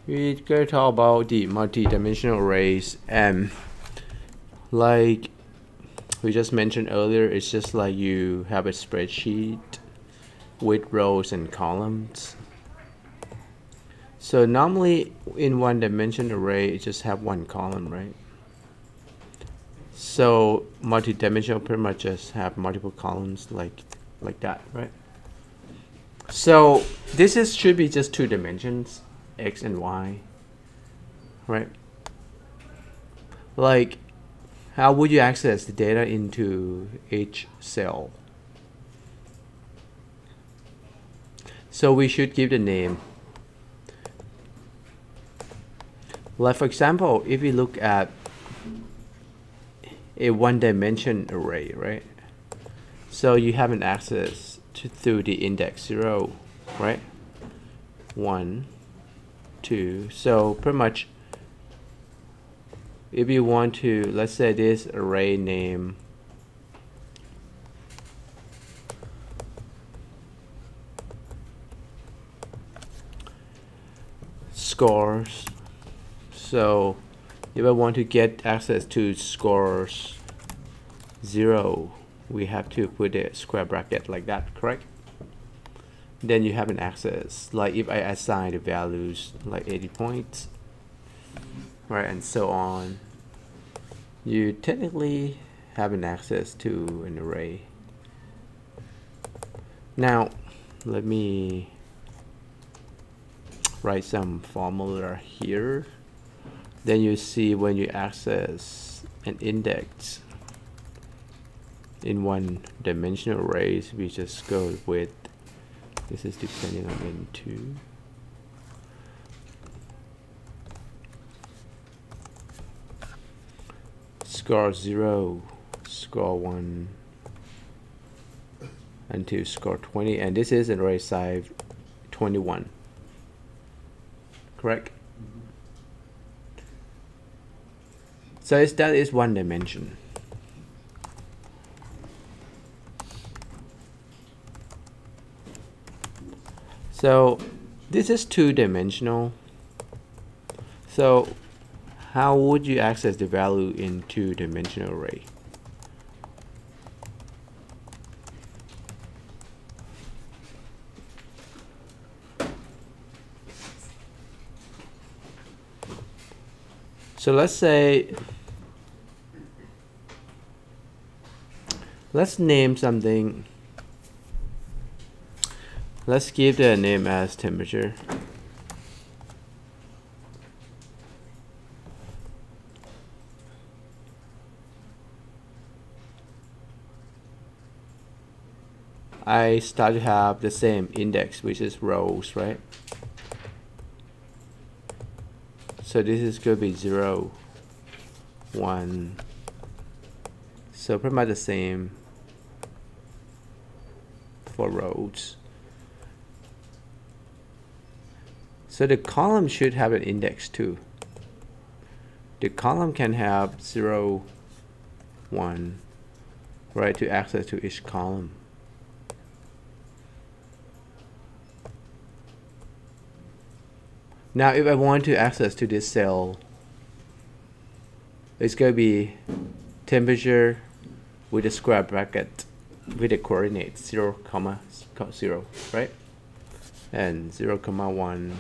we're going to talk about the multi-dimensional arrays, and like we just mentioned earlier, it's just like you have a spreadsheet with rows and columns. So normally in one dimension array, you just have one column, right? So multi-dimensional pretty much just have multiple columns like that, right? So this should be just two dimensions, x and y, right? Like, how would you access the data into each cell? So we should give the name. Like for example, if we look at a one-dimension array, right? So you have an access through the index 0, right? 1, 2. So pretty much, if you want to, let's say this array name scores. So if I want to get access to scores 0, we have to put a square bracket like that, correct? Then you have an access. Like if I assign the values like 80 points, right, and so on, you technically have an access to an array. Now, let me write some formula here. Then you see when you access an index in one-dimensional arrays, we just go with, this is depending on n2. Score 0, score 1, until score 20, and this is an array size 21, correct? So that is one dimension. So this is two-dimensional. So how would you access the value in two-dimensional array? So let's say, let's name something. Let's give the name as temperature. I start to have the same index, which is rows, right? So this is going to be 0, 1. So pretty much the same for rows. So the column should have an index too. The column can have 0, 1, right, to access to each column. Now if I want to access to this cell, it's going to be temperature with a square bracket with the coordinates 0, 0, right? And 0, 1,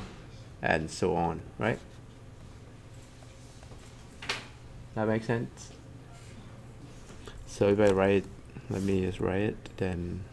and so on, right? That makes sense? So if I write, let me just write it, then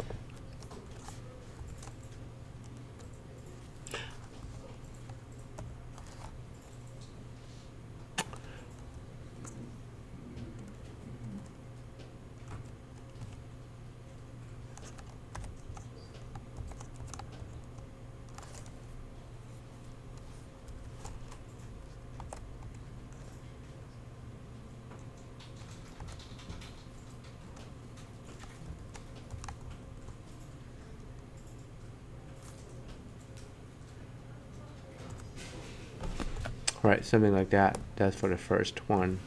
right, something like that. That's for the first one.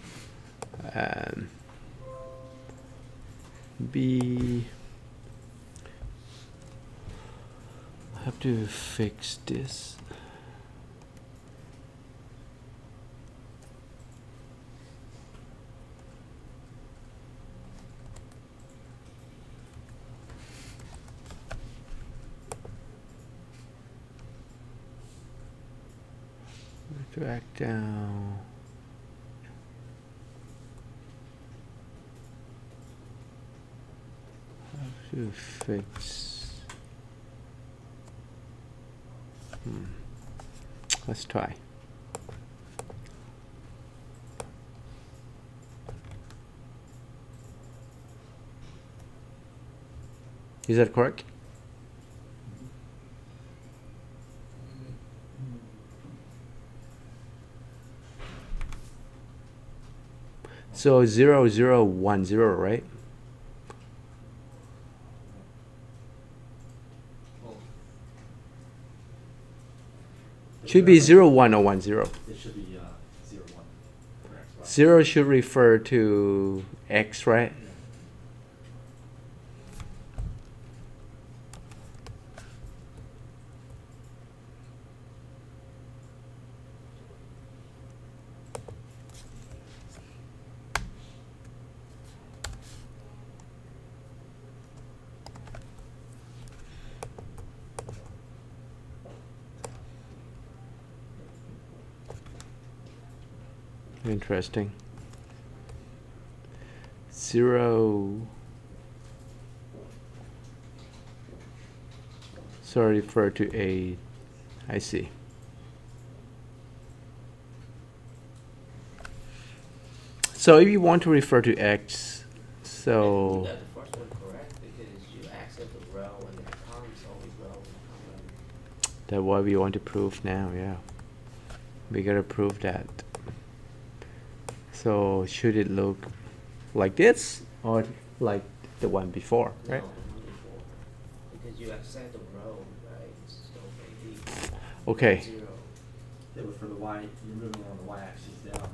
B. I have to fix this. Drag down. How to fix? Let's try. Is that correct? So 0, 0, 1, 0, right? Should be 0, 1 or 1, 0. It should be 0, 1. Correct. 0 should refer to x, right? Interesting. 0. So refer to a. I see. So if you want to refer to x, so. You got the first one correct because you access the row and the column is always row and column. That's what we want to prove now. Yeah, we gotta prove that. So should it look like this or like the one before, right? No, the one before. Because you access the row, right? So maybe Okay. 0. Yeah, but for the y, you're moving on the y-axis down.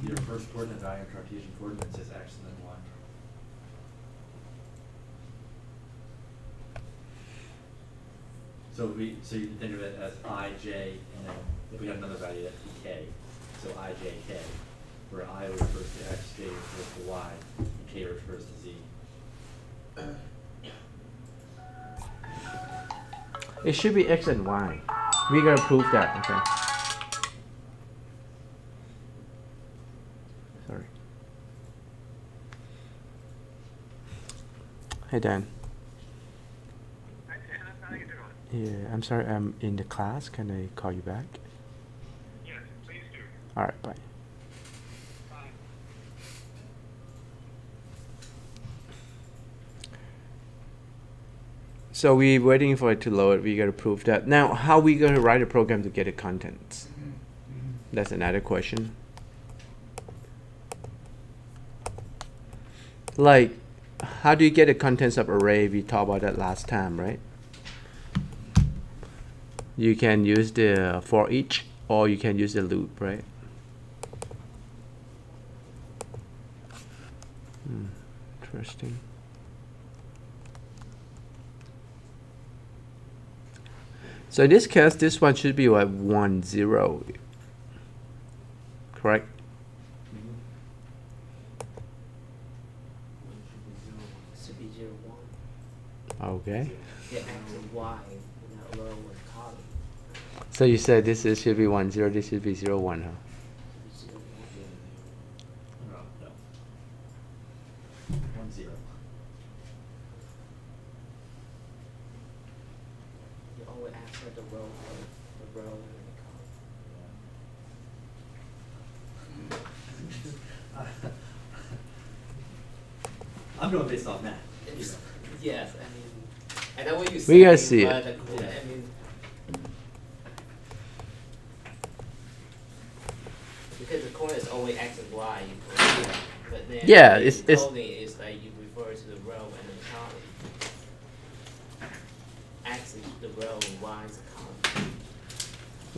Your first coordinate value in Cartesian coordinates is x and then y. So you can think of it as I, j, and then if we have another value, that'd be k. So I, j, k, where I refers to x, j refers to y, and k refers to z. It should be x and y. We gotta prove that. Okay. Sorry. Hey Dan. Hi, Shannon. How you doing? Yeah, I'm sorry. I'm in the class. Can I call you back? Yes, please do. All right. Bye. Bye. So we're waiting for it to load. We gotta prove that. Now, how we gonna write a program to get the contents? That's another question. Like, how do you get the contents of array? We talked about that last time, right? You can use the for each, or you can use the loop, right? Interesting. So in this case, this one should be like 1, 0, correct? It should be 0, 1. Okay. Yeah, X and Y in that row and column. So you said this is, should be 1, 0, this should be 0, 1, huh? It should be 0, 1. No. 1, 0. You always access the row and the column. I'm going based off math. Yes, I know what you're We saying. gotta see but it. I mean, because the corner is always X and Y, but then Yeah, the it's coding is like you refer to the row and the column. X is the row and Y is the column.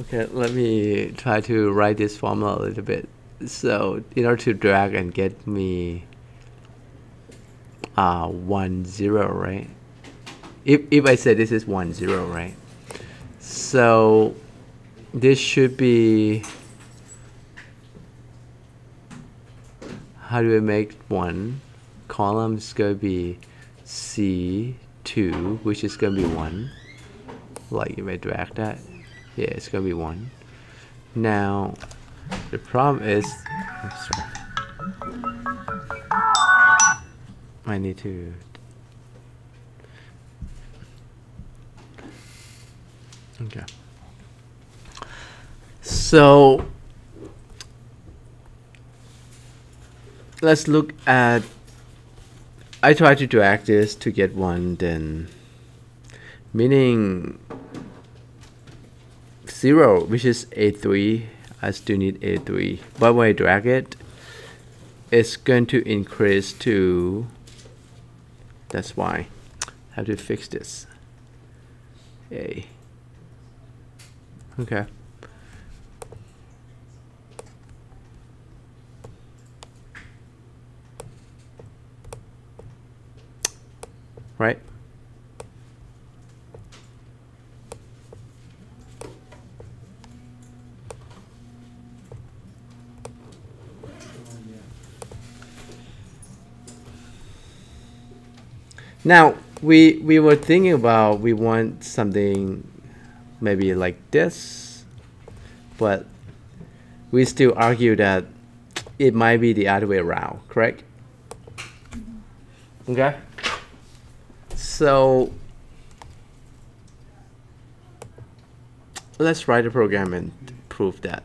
Okay, let me try to write this formula a little bit. So in order to drag and get me 1, 0, right? If I say this is 1, 0, right? So this should be, how do I make 1? Column is going to be C2, which is going to be 1. Like if I drag that, yeah, it's going to be 1. Now, the problem is, I'm sorry. I need to. Okay. So let's look at. I try to drag this to get one, then meaning 0, which is A3. I still need A3, but when I drag it, it's going to increase to. That's why I have to fix this. A. Okay. Right? Now we were thinking about we want something maybe like this, but we still argue that it might be the other way around, correct? Okay. So let's write a program and prove that.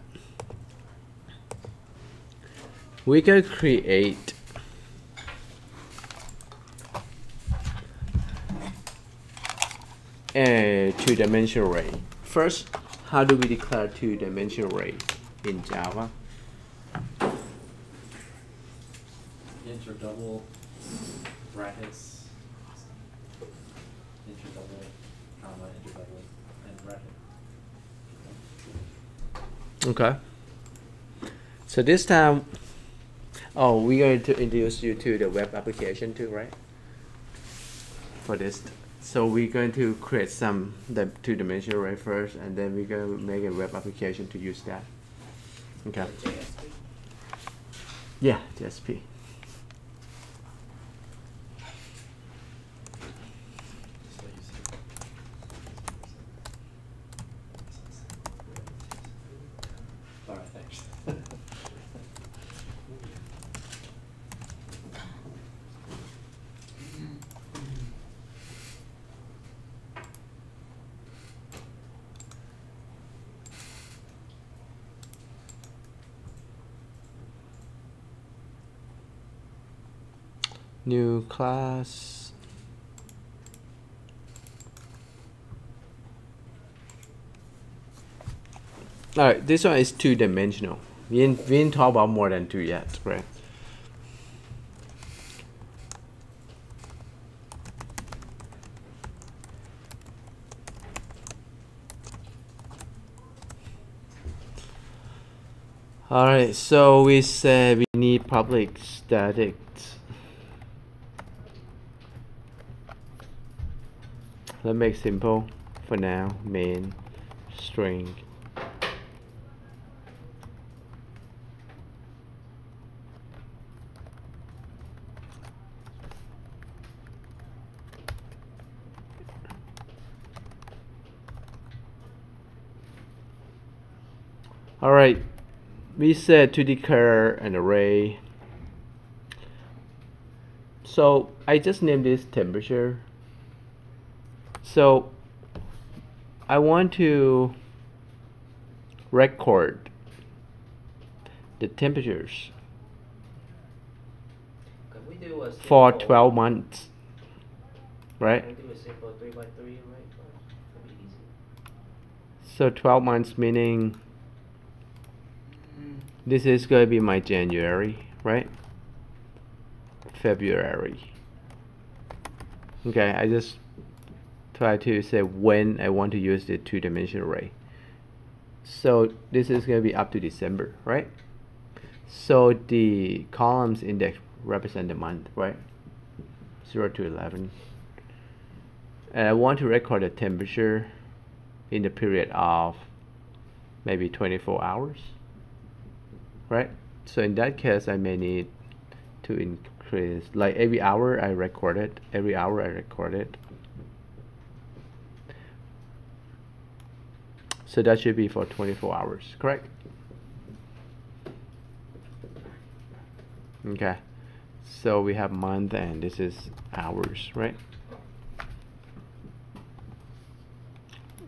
We can create a two-dimensional array. First, how do we declare two-dimensional array in Java? Int or double, brackets, int or double, comma, int or double, and bracket. Okay. So this time, oh, we're going to introduce you to the web application too, right? For this. So we're going to create the two-dimensional array first, and then we're going to make a web application to use that. Okay. Yeah, JSP. All right, thanks. New class. All right, this one is two-dimensional. We didn't talk about more than 2 yet, right? All right, so we said we need public static. Let's make simple for now. Main string. All right, we said to declare an array. So I just named this temperature. So I want to record the temperatures Can we do a for simple- 12 months, right? Can we do a simple 3x3 array first? That'd be easy. So 12 months meaning this is going to be my January, right? February. Okay, I just try to say when I want to use the two-dimensional array. So this is going to be up to December, right? So the columns index represent the month, right? 0 to 11. And I want to record the temperature in the period of maybe 24 hours, right? So in that case, I may need to increase, like every hour I record it, every hour I record it. So that should be for 24 hours, correct? Okay, so we have month and this is hours, right?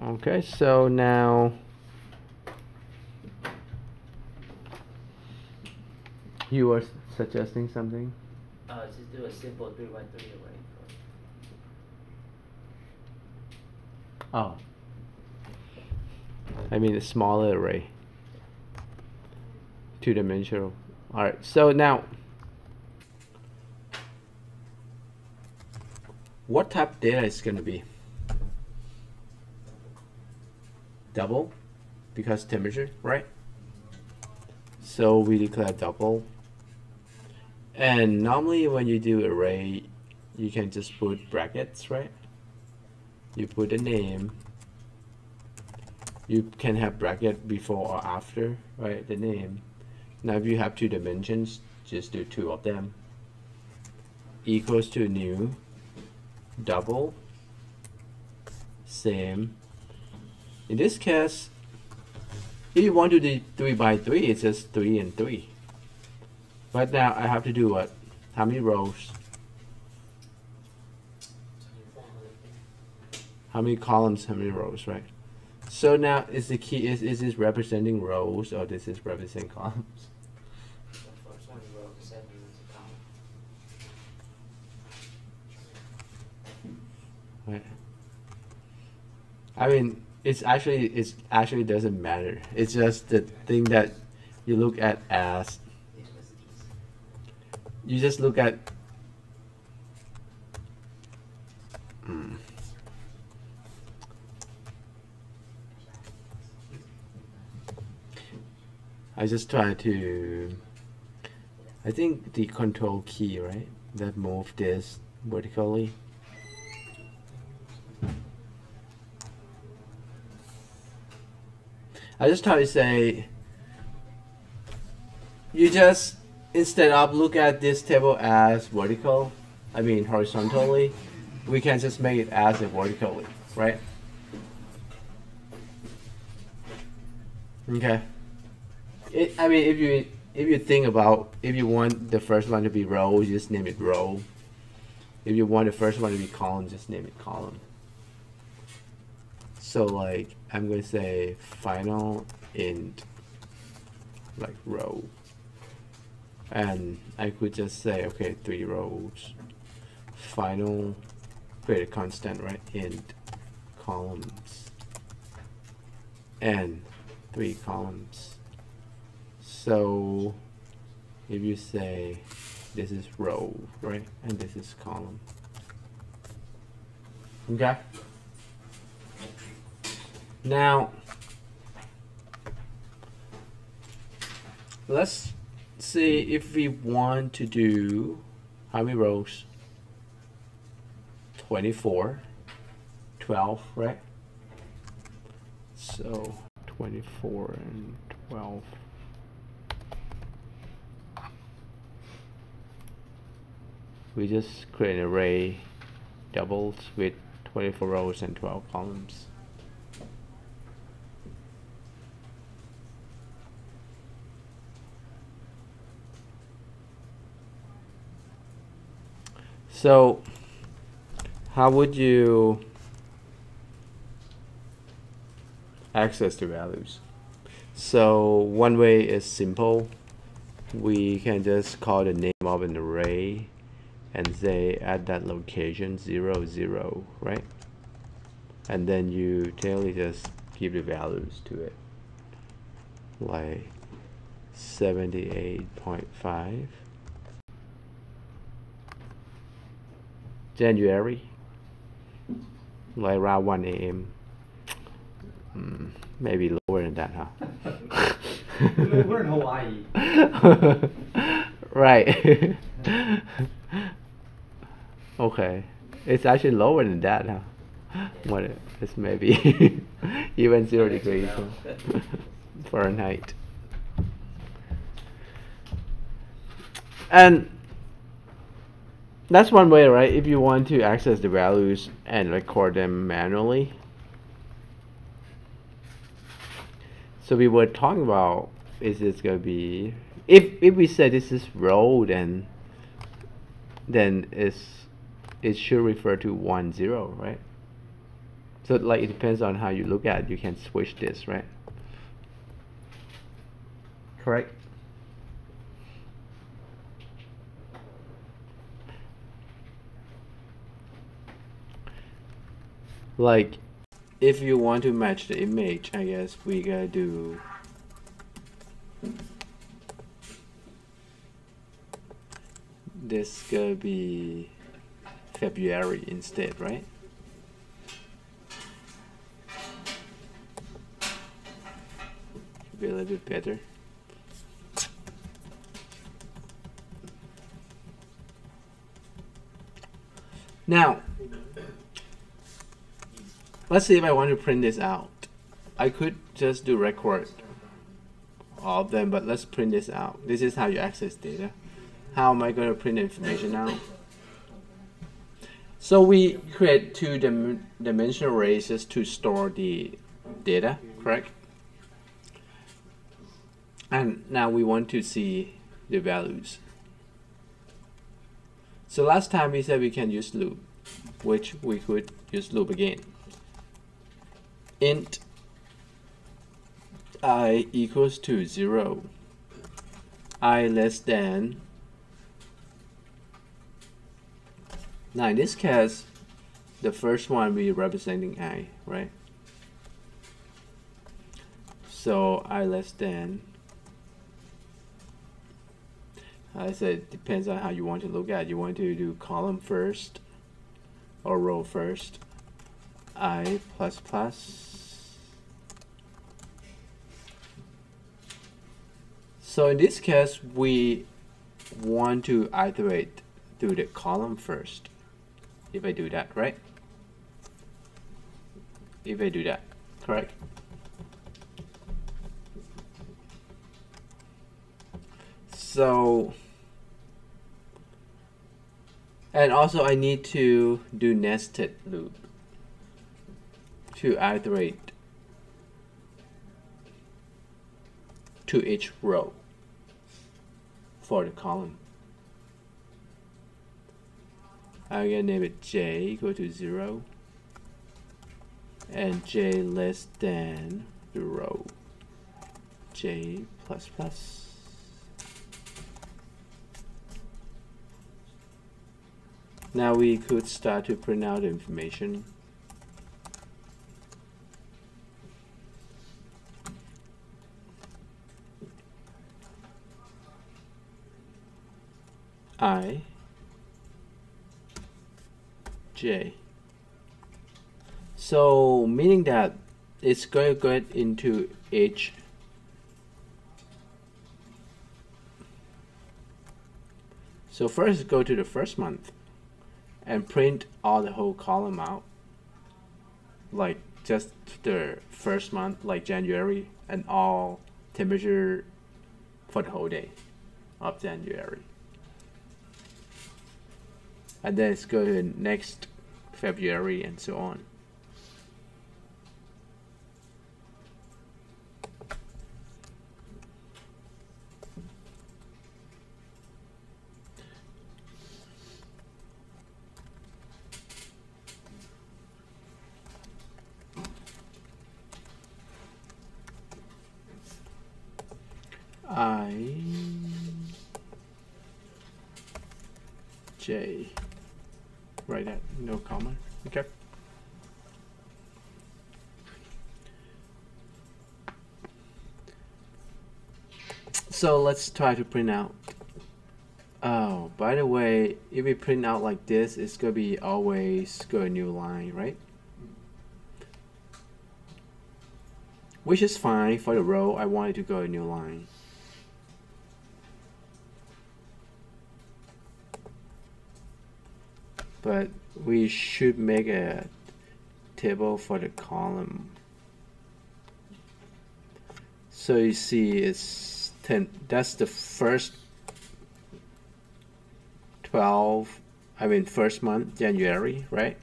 Okay, so now you were suggesting something? Just do a simple 3x3 array. Oh, I mean a smaller array, two-dimensional. All right, so now what type of data is going to be? Double, because temperature, right? So we declare double. And normally when you do array, you can just put brackets, right? You put the name. You can have bracket before or after, right? The name. Now if you have two dimensions, just do two of them. Equals to new, double, same. In this case, if you want to do 3x3, it's just 3 and 3. But now I have to do what? How many rows? How many columns, how many rows, right? So now is the key, is this representing rows or this is representing columns? The first one row, the second is a column. Right. I mean, it's actually doesn't matter. It's just the thing that you look at as, you just look at I just try to, I think the control key, right, that move this vertically. I just try to say, you just, instead of look at this table as vertical, I mean horizontally, we can just make it as a vertically, right? Okay. I mean, if you think about, if you want the first one to be row, you just name it row. If you want the first one to be column, just name it column. So like, I'm going to say final int like row. And I could just say, okay, 3 rows. Final, create a constant, right? Int columns. And 3 columns. So if you say this is row, right? And this is column. Okay? Now, let's see if we want to do how many rows? 24, 12, right? So 24 and 12. We just create an array doubles with 24 rows and 12 columns. So how would you access the values? So one way is simple. We can just call the name of an array and say at that location 0, 0, right? And then you generally just give the values to it, like 78.5 January, like around 1 a.m. Maybe lower than that, huh? We're in Hawaii. Right. Okay. It's actually lower than that, huh? What it's maybe even 0 degrees Fahrenheit. And that's one way, right? If you want to access the values and record them manually. So we were talking about, is this going to be if we say this is row, then it should refer to 1 0, right? So like it depends on how you look at it. You can switch this, right? Correct? Like if you want to match the image, I guess we gotta do this gonna be February instead, right? Be a little bit better. Now, let's see if I want to print this out. I could just do record all of them, but let's print this out. This is how you access data. How am I going to print the information out? So we create two-dimensional arrays just to store the data, correct? And now we want to see the values. So last time we said we can use loop, which we could use loop again. Int I equals to 0, I less than. Now in this case, the first one we representing I, right? So I less than. I said depends on how you want to look at it. You want to do column first or row first. I plus plus. So in this case, we want to iterate through the column first. If I do that, right? If I do that, correct? So, and also I need to do nested loop to iterate to each row for the column. I'm gonna name it j equal to 0 and j less than the row j plus plus. Now we could start to print out information. I, J. So meaning that it's going to go into each. So first go to the first month and print all the whole column out, like just the first month, like January, and all temperature for the whole day of January. And then it's go to next February and so on. I, J, right at no comma, okay. So let's try to print out. Oh, by the way, if we print out like this, it's gonna be always go a new line, right? Which is fine for the row. I wanted to go a new line. But we should make a table for the column. So you see it's 10, that's the first 12, I mean first month, January, right?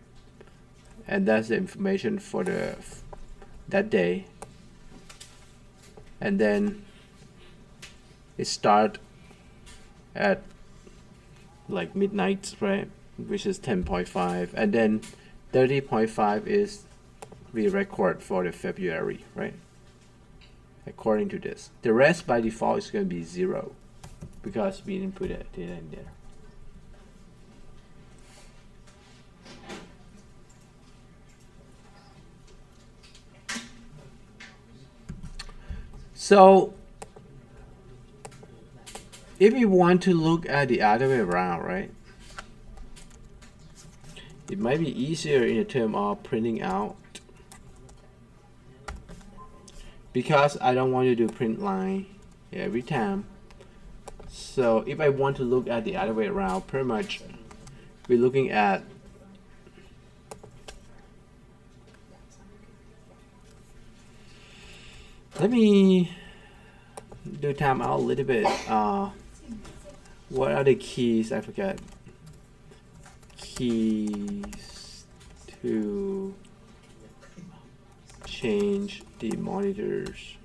And that's the information for the that day. And then it start at like midnight, right? Which is 10.5, and then 30.5 is we record for the February, right? According to this, the rest by default is going to be 0 because we didn't put that data in there. So if you want to look at the other way around, right? It might be easier in the term of printing out, because I don't want to do print line every time. So if I want to look at the other way around, pretty much we're looking at let me do time out a little bit. What are the keys? I forgot. Keys to change the monitors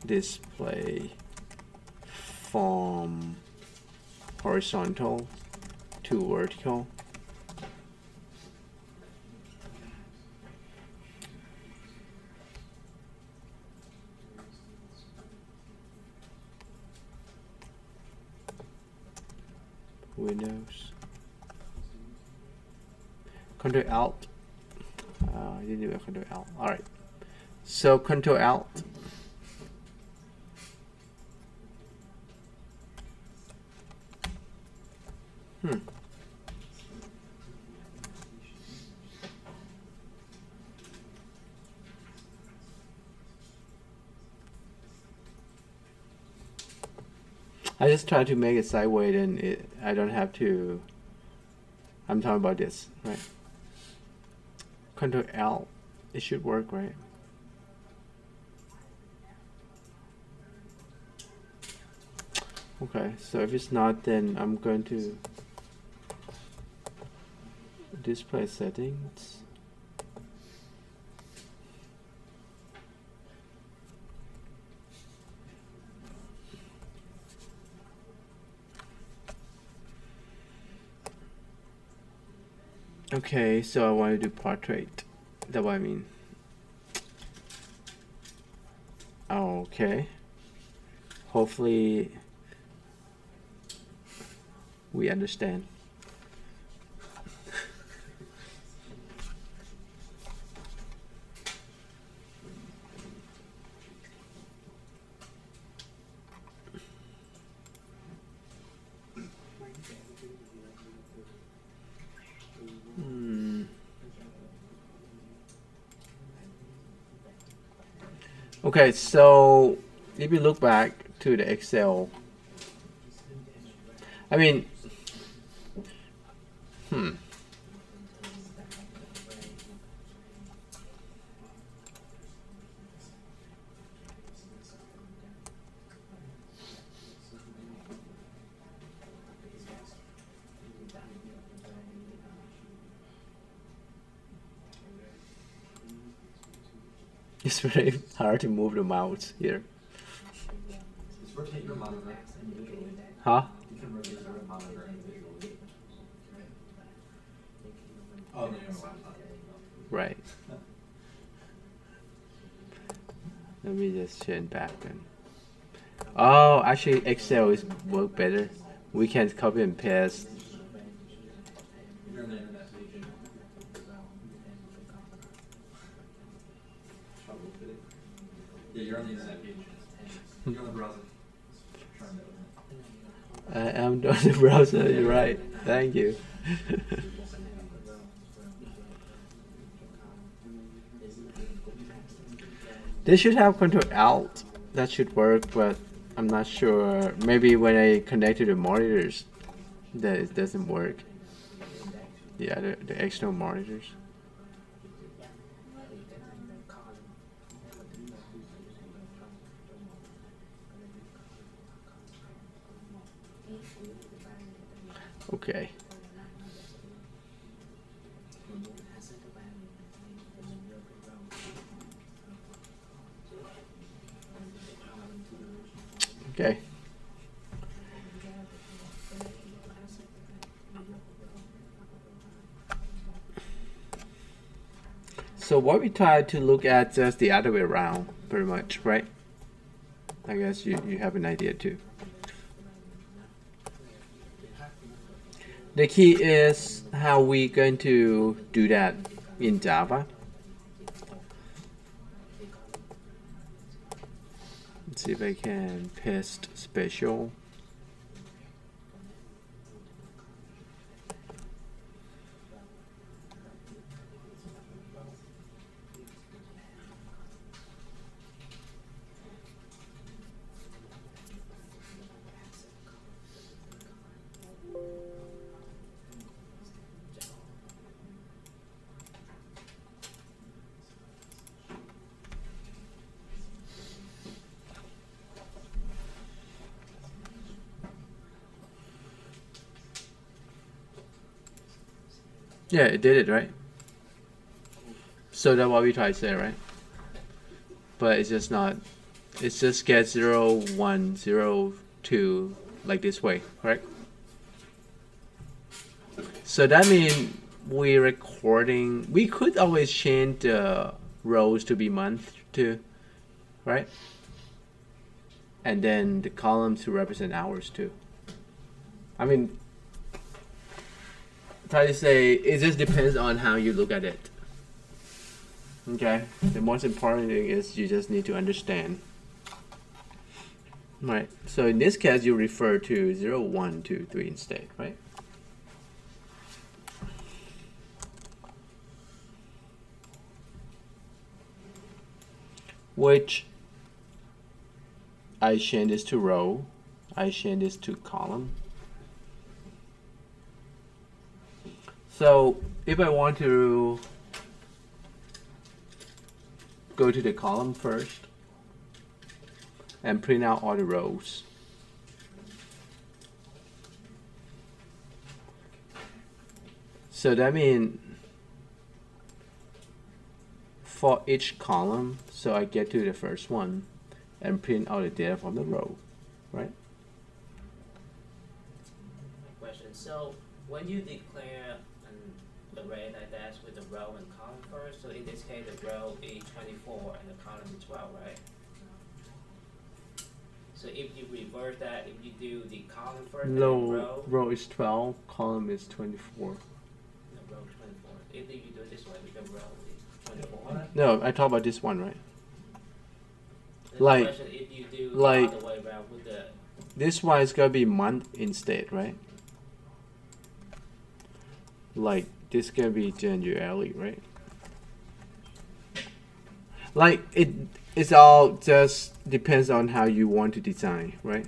display from horizontal to vertical. Windows. Control Alt. You do a Control Alt. All right. So Control Alt. I just try to make it sideways, and I don't have to. I'm talking about this, right? Control L, it should work, right? Okay, so if it's not, then I'm going to display settings. Okay, so I want to do portrait. That's what I mean. Okay. Hopefully we understand. Okay, so if you look back to the Excel, I mean, it's very hard to move the mouse here. Just rotate your monitor individually. Huh? You can rotate your monitor individually. Oh, no, your laptop. Right. Let me just change back then. Oh, actually Excel is work better. We can copy and paste. You're on the internet page. Yeah, you're on the internet page. You're on the browser. Trying to open it. I am on the browser, you're right. Thank you. They should have Control Alt. That should work, but I'm not sure. Maybe when I connect to the monitors, that it doesn't work. Yeah, the external monitors. Okay. Okay. So what we try to look at just the other way around, pretty much, right? I guess you have an idea too. The key is how we going to do that in Java. Let's see if I can paste special. Yeah, it did it, right? So that's what we try to say, right? But it's just not, it's just get 0, 1, 0, 2, like this way, correct? So that means we're recording, we could always change the rows to be month too, right? And then the columns to represent hours too. I mean, try to say it just depends on how you look at it. Okay, the most important thing is you just need to understand. Right, so in this case you refer to 0, 1, 2, 3 instead, right? Which I change this to row, I change this to column. So if I want to go to the column first and print out all the rows. So that means for each column, so I get to the first one and print out the data from the row, right? Question. So when you declare an array like that with the row and column first, so in this case the row is 24 and the column is 12, right? So if you reverse that, if you do the column first and No, row is 12, column is 24. No, row 24. If you do it this way, because row is 24. No, I talk about this one, right? The Like- question, if you do like- the other way around with the This one is gonna be month instead, right? Like this gonna be January, right? Like it's all just depends on how you want to design, right?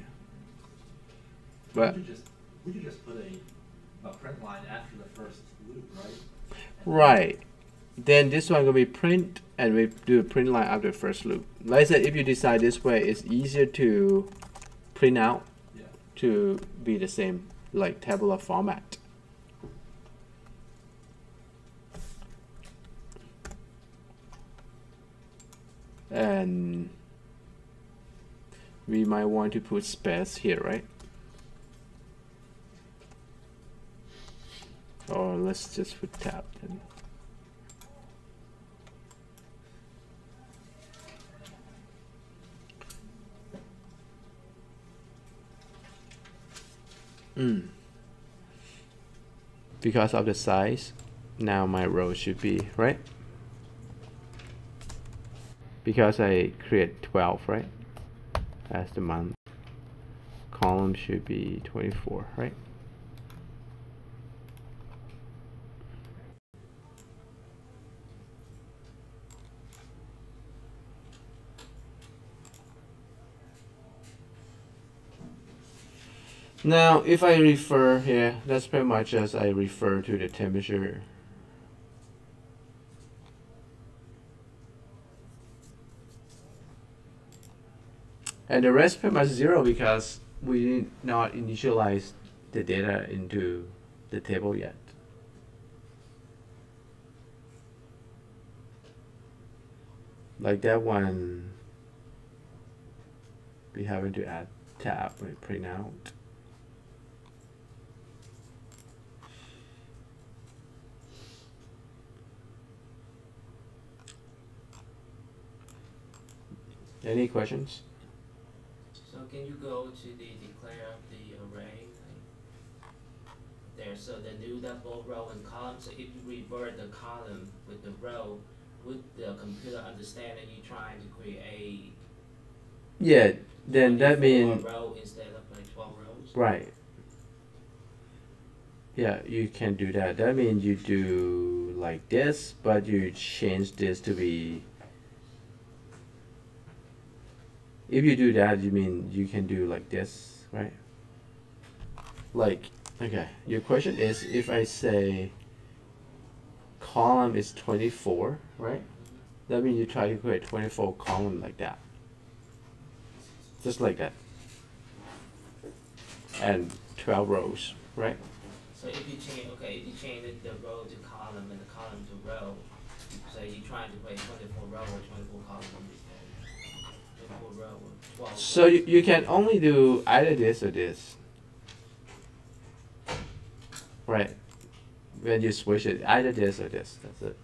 But We could just put a print line after the first loop, right? right, then this one gonna be print, and we do a print line after the first loop. Like I said, if you decide this way, it's easier to print out Yeah. to be the same, like tabular format. And we might want to put space here, right? Or let's just put tab then. Because of the size, now my row should be, right? Because I create 12, right? As the month. Column should be 24, right? Now, if I refer here, that's pretty much as I refer to the temperature. And the rest pretty much 0 because we did not initialize the data into the table yet. Like that one, we haven't to add. tab and print out. Any questions? So can you go to the declare of the array there? So the new double row and column. So if you revert the column with the row, would the computer understand that you're trying to create Yeah, then that means row instead of like 12 rows? right. Yeah, you can do that. That means you do like this, but you change this to be. If you do that, you mean you can do like this, right? Like, okay, your question is if I say column is 24, right? That means you try to create 24 column like that. Just like that. And 12 rows, right? So if you change, if you change the row to column and the column to row, so you're trying to create 24 row or 24 column. So you can only do either this or this, right? When you switch it, either this or this, that's it.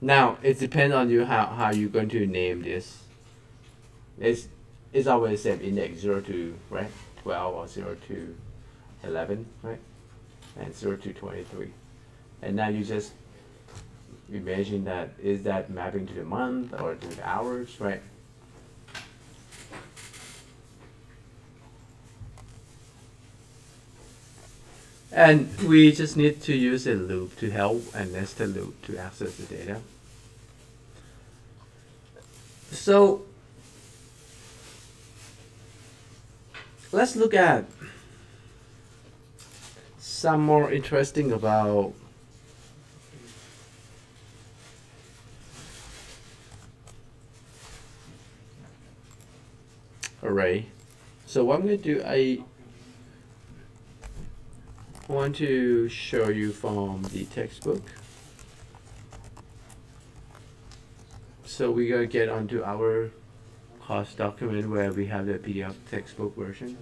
Now, it depends on you how you're going to name this. It's always the same index, 0 to, right? 12 or 0 to 11, right? And 0 to 23. And now you just imagine that, is that mapping to the month or to the hours, right? And we just need to use a loop to help and nested loop to access the data. So let's look at some more interesting about array. So what I'm going to do, I want to show you from the textbook. So we're going to get onto our course document where we have the PDF textbook version.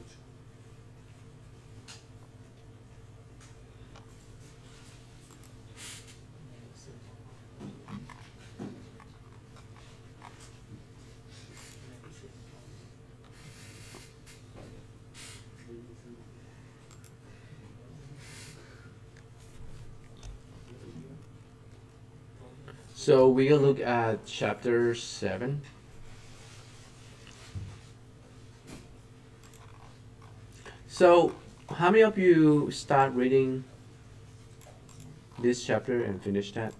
So we're going to look at chapter 7. So how many of you start reading this chapter and finish that?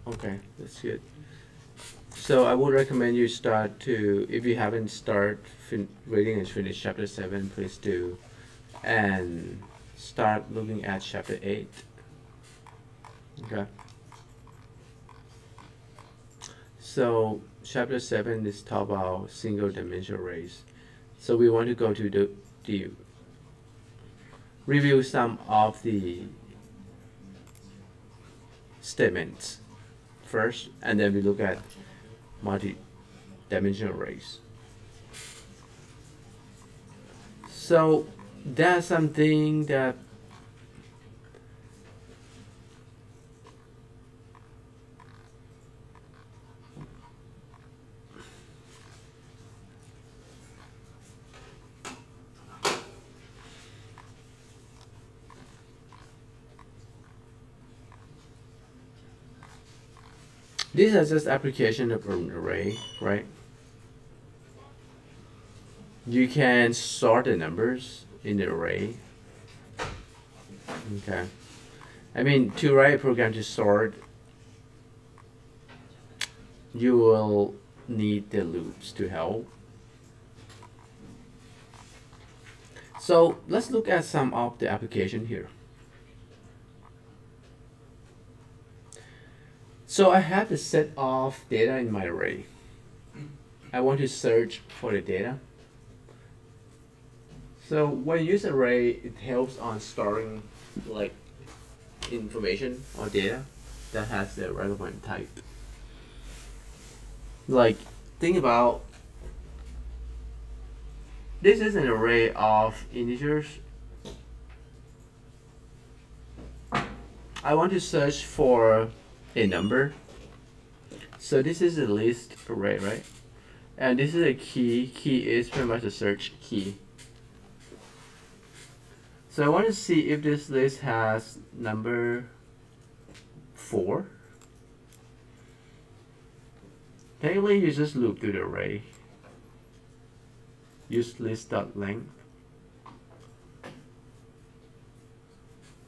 Okay, that's good. So I would recommend you start to, if you haven't started reading and finish chapter 7, please do. And start looking at chapter 8. Okay. So chapter 7 is talk about single dimensional arrays. So we want to go to the review some of the statements first, and then we look at multi-dimensional arrays. So that's something that these are just application of an array, right? You can sort the numbers in the array. Okay. I mean, to write a program to sort, you will need the loops to help. So let's look at some of the application here. So I have a set of data in my array. I want to search for the data. So when you use array, it helps on storing like information or data that has the relevant type. Like think about this is an array of integers. I want to search for a number. So this is a list array, right? And this is a key. Key is pretty much a search key. So I want to see if this list has number 4. Technically, you just loop through the array. Use list.length.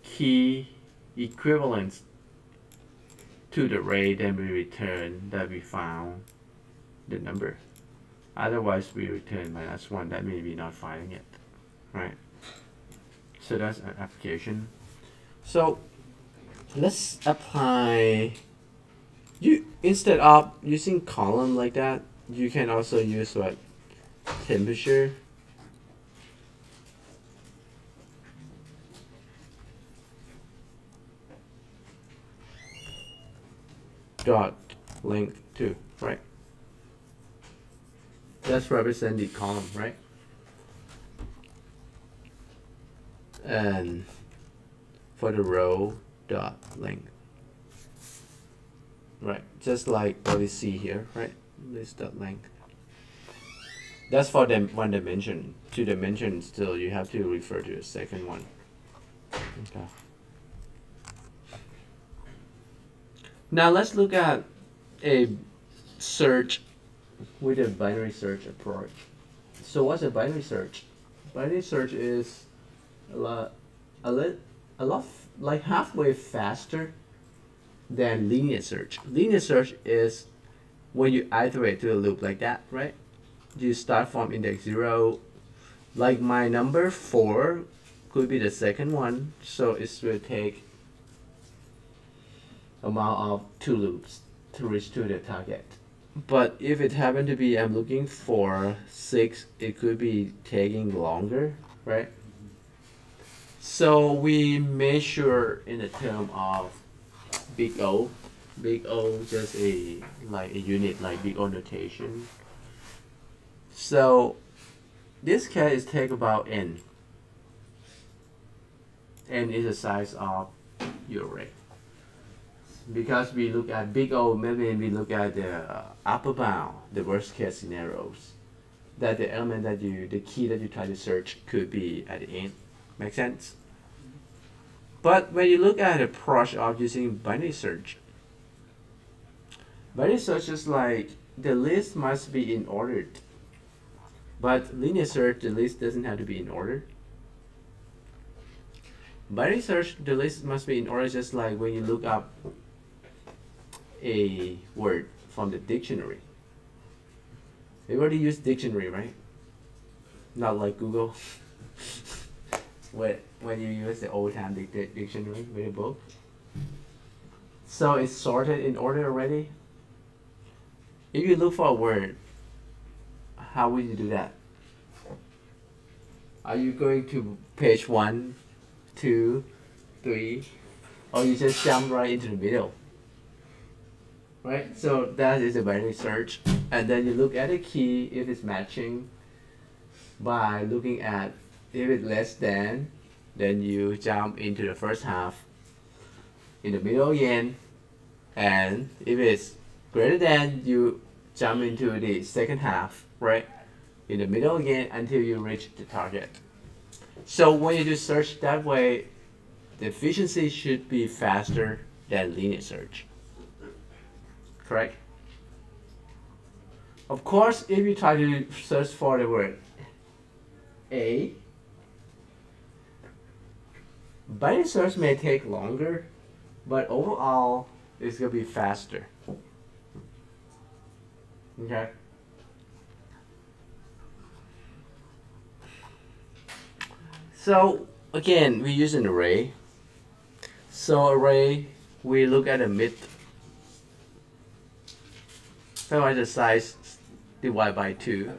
Key equivalent to the array, then we return that we found the number. Otherwise, we return -1. That means we're not finding it, right? So that's an application. So let's apply. You instead of using column like that, you can also use what? Temperature. Dot length 2, right? That's represent the column, right? And for the row, dot length, right? Just like what we see here, right? List dot length. That's for them 1 dimension. 2 dimensions, still you have to refer to the second one. Okay. Now let's look at a search with a binary search approach. So what's a binary search? Binary search is a lot like halfway faster than linear search. Linear search is when you iterate through a loop like that, right? You start from index 0. Like my number 4 could be the second one, so it will take amount of 2 loops to reach to the target. But if it happened to be I'm looking for 6, it could be taking longer, right? So we measure in the term of big O. Big O just a unit, like big O notation. So this case take about n. N is the size of your array. Because we look at big O, maybe we look at the upper bound, the worst case scenarios. That the element that the key that you try to search could be at the end. Make sense? But when you look at the approach of using binary search is like the list must be in order. But linear search, the list doesn't have to be in order. Binary search, the list must be in order, just like when you look up a word from the dictionary. You already use dictionary, right? Not like Google. when you use the old time dictionary with a book. So it's sorted in order already. If you look for a word, how will you do that? Are you going to page 1, 2, 3, or you just jump right into the middle? Right? So that is a binary search. And then you look at the key if it's matching by looking at if it's less than, then you jump into the first half, in the middle again, and if it's greater than, you jump into the second half, right? In the middle again until you reach the target. So when you do search that way, the efficiency should be faster than linear search. Correct? Of course, if you try to search for the word A, binary search may take longer, but overall, it's going to be faster. Okay? So, again, we use an array. So, array, we look at the mid. So, the size divided by 2.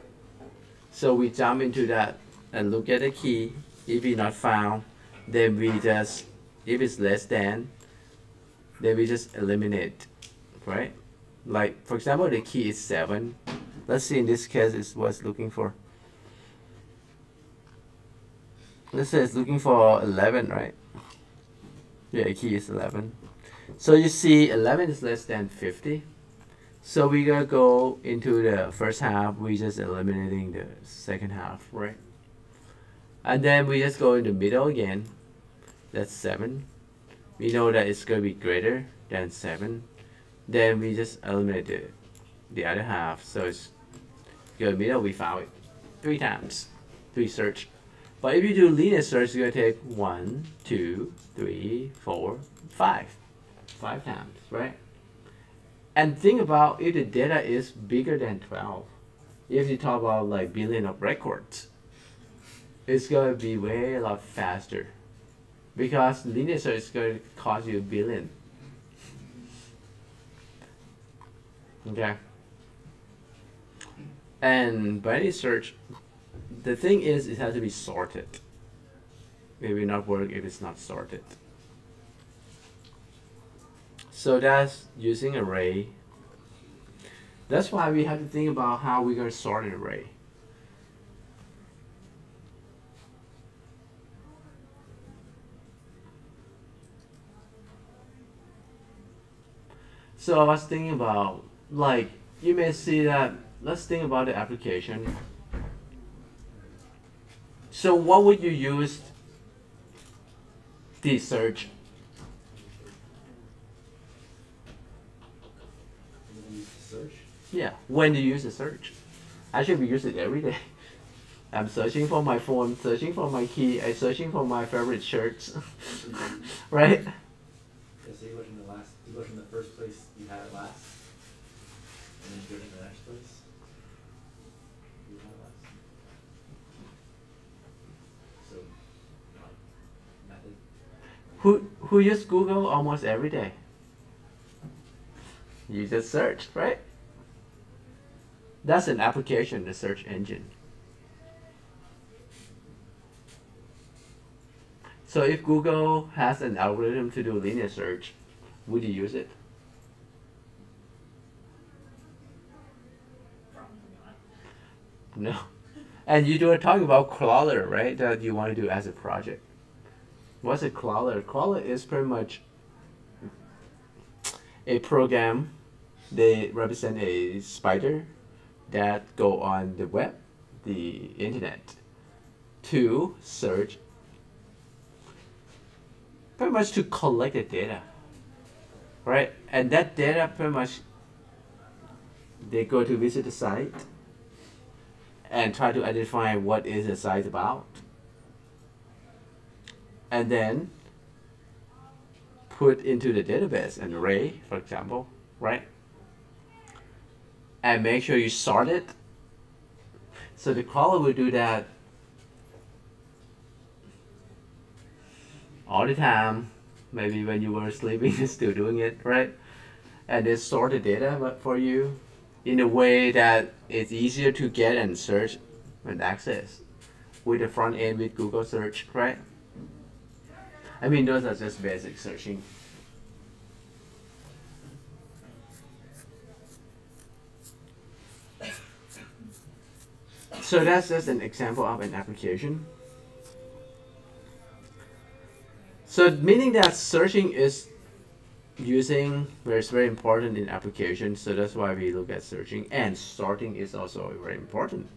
So, we jump into that and look at the key. If it's not found, then we just, if it's less than, then we just eliminate, right? Like, for example, the key is 7. Let's see, in this case, is what's looking for. let's say it's looking for 11, right? Yeah, key is 11. So you see 11 is less than 50. So we're going to go into the first half. We're just eliminating the second half, right? And then we just go in the middle again. That's 7. We know that it's going to be greater than 7. Then we just eliminate the other half. So it's go in the middle. We found it 3 times. 3 search. But if you do linear search, it's going to take 1, 2, 3, 4, 5. 5 times, right? And think about if the data is bigger than 12. If you talk about like billion of records, it's going to be way a lot faster. Because linear search is going to cost you a billion. Okay? And binary search, the thing is it has to be sorted. It will not work if it's not sorted. So that's using array. That's why we have to think about how we're going to sort an array. So I was thinking about, like, you may see that, let's think about the application. So what would you use the search? Search? Yeah, when do you use the search? Actually, we use it every day. I'm searching for my phone, searching for my key, I'm searching for my favorite shirts. Right? Yeah, so you look in the last, you look in the first place you had it last, and then you go to the next place. You had it last. So, method. Who use Google almost every day? You just search, right? That's an application, the search engine. So if Google has an algorithm to do linear search, would you use it? No. And you were talking about crawler, right? That you want to do as a project. What's a crawler? Crawler is pretty much a program. They represent a spider that go on the web, the internet, to search, pretty much to collect the data, right? And that data pretty much, they go to visit the site and try to identify what is the site about, and then put into the database an array, for example, right? And make sure you sort it. So the crawler will do that all the time. Maybe when you were sleeping, it's still doing it, right? And they sort the data for you in a way that it's easier to get and search and access with the front end with Google search, right? I mean, those are just basic searching. So that's just an example of an application. So meaning that searching is using, it's very important in applications. So that's why we look at searching, and sorting is also very important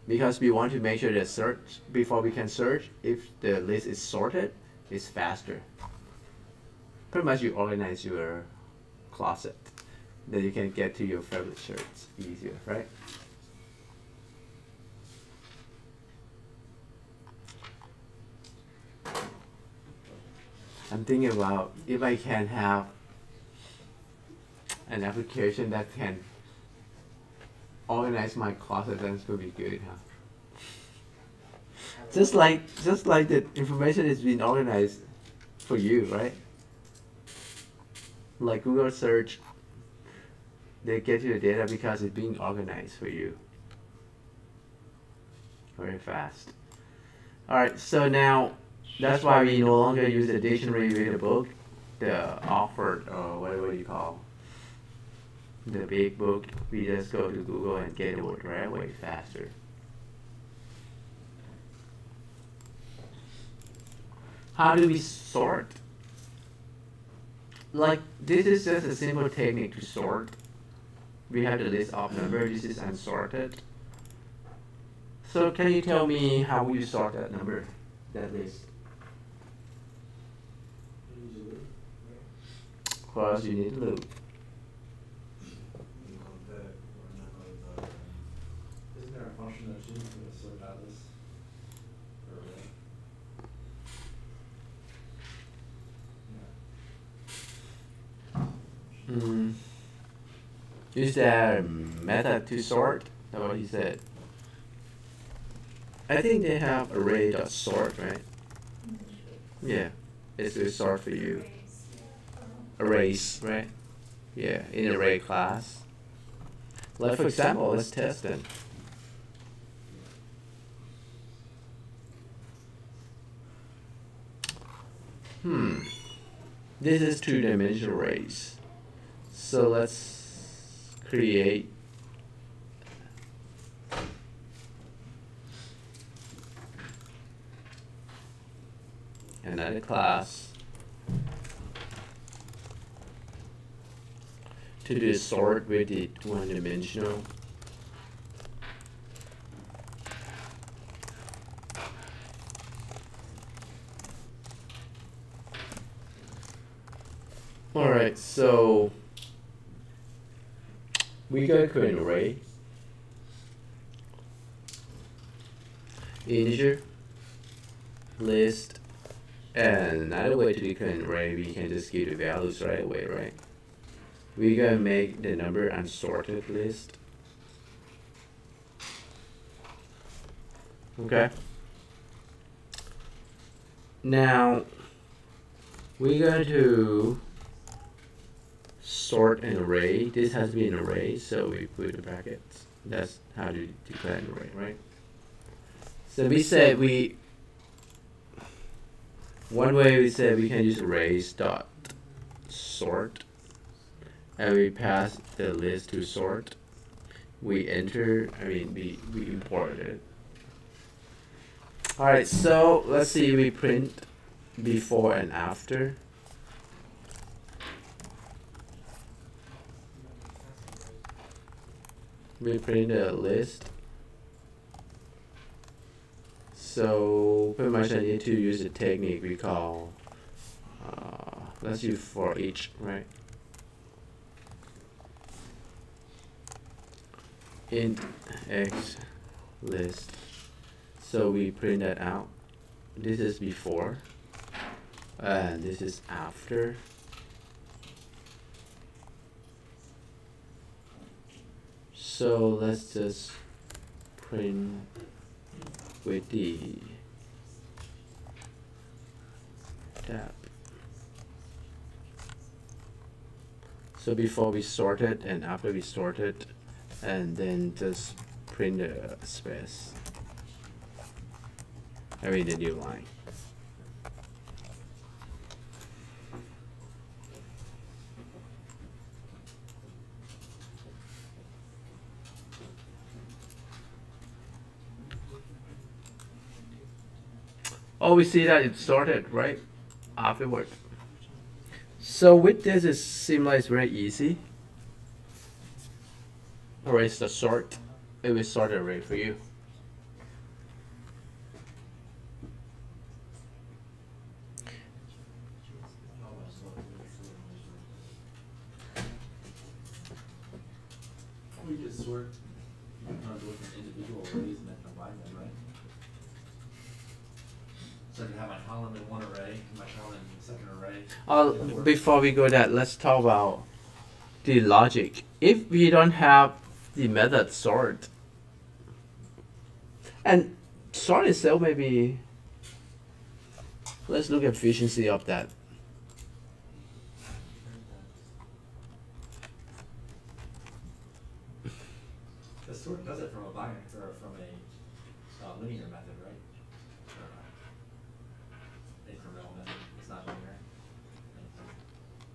because we want to make sure that search, before we can search, if the list is sorted, it's faster. Pretty much you organize your closet, then you can get to your favorite shirts easier, right? I'm thinking about if I can have an application that can organize my closet, then it's gonna be good, huh? Just like the information is being organized for you, right? Like Google search, they get you the data because it's being organized for you. Very fast. Alright, so now that's why we no longer use the dictionary with the book, the Oxford or whatever you call the big book. We just go to Google and get the word right away faster. how do we sort? Like, this is just a simple technique to sort. We have the list of number, this is unsorted. So can you tell me how you sort that number, that list? First, you need to loop. Isn't there a function that's used to sort out this? Or array? Is there a method to sort? That's what he said. I think they have array.sort, right? Yeah, it's a sort for you. Arrays, right? Yeah, in array class. Like for example, let's test them. This is two-dimensional arrays. So let's create another class to do sort with the one-dimensional. Alright, so we gotta create an array. Integer, list, and another way to declare an array, we can just give the values right away, right? We're gonna make the number unsorted list. Okay. Now we're going to sort an array. This has to be an array, so we put the brackets. That's how to declare an array, right? So we said one way we said we can use arrays dot sort, and we pass the list to sort. We import it. Alright, so let's see, we print before and after. We print a list. So pretty much I need to use a technique we call, let's use for each, right? Int x list. So we print that out. This is before, and this is after. So let's just print with the tab. So before we sort it and after we sort it, and then just print the space. I mean the new line. Oh, we see that it's sorted right afterward. So with this, it seems like it's very easy. Erase the sort. It will sort the array for you. We just sort different individual arrays and then combine them, right? So I can have my column in one array, and my column in the second array. Before we go that, let's talk about the logic. If we don't have the method sort, and sort itself maybe, let's look at efficiency of that. The sort does it from a binary or from a linear method, right? Or incremental method. It's not linear.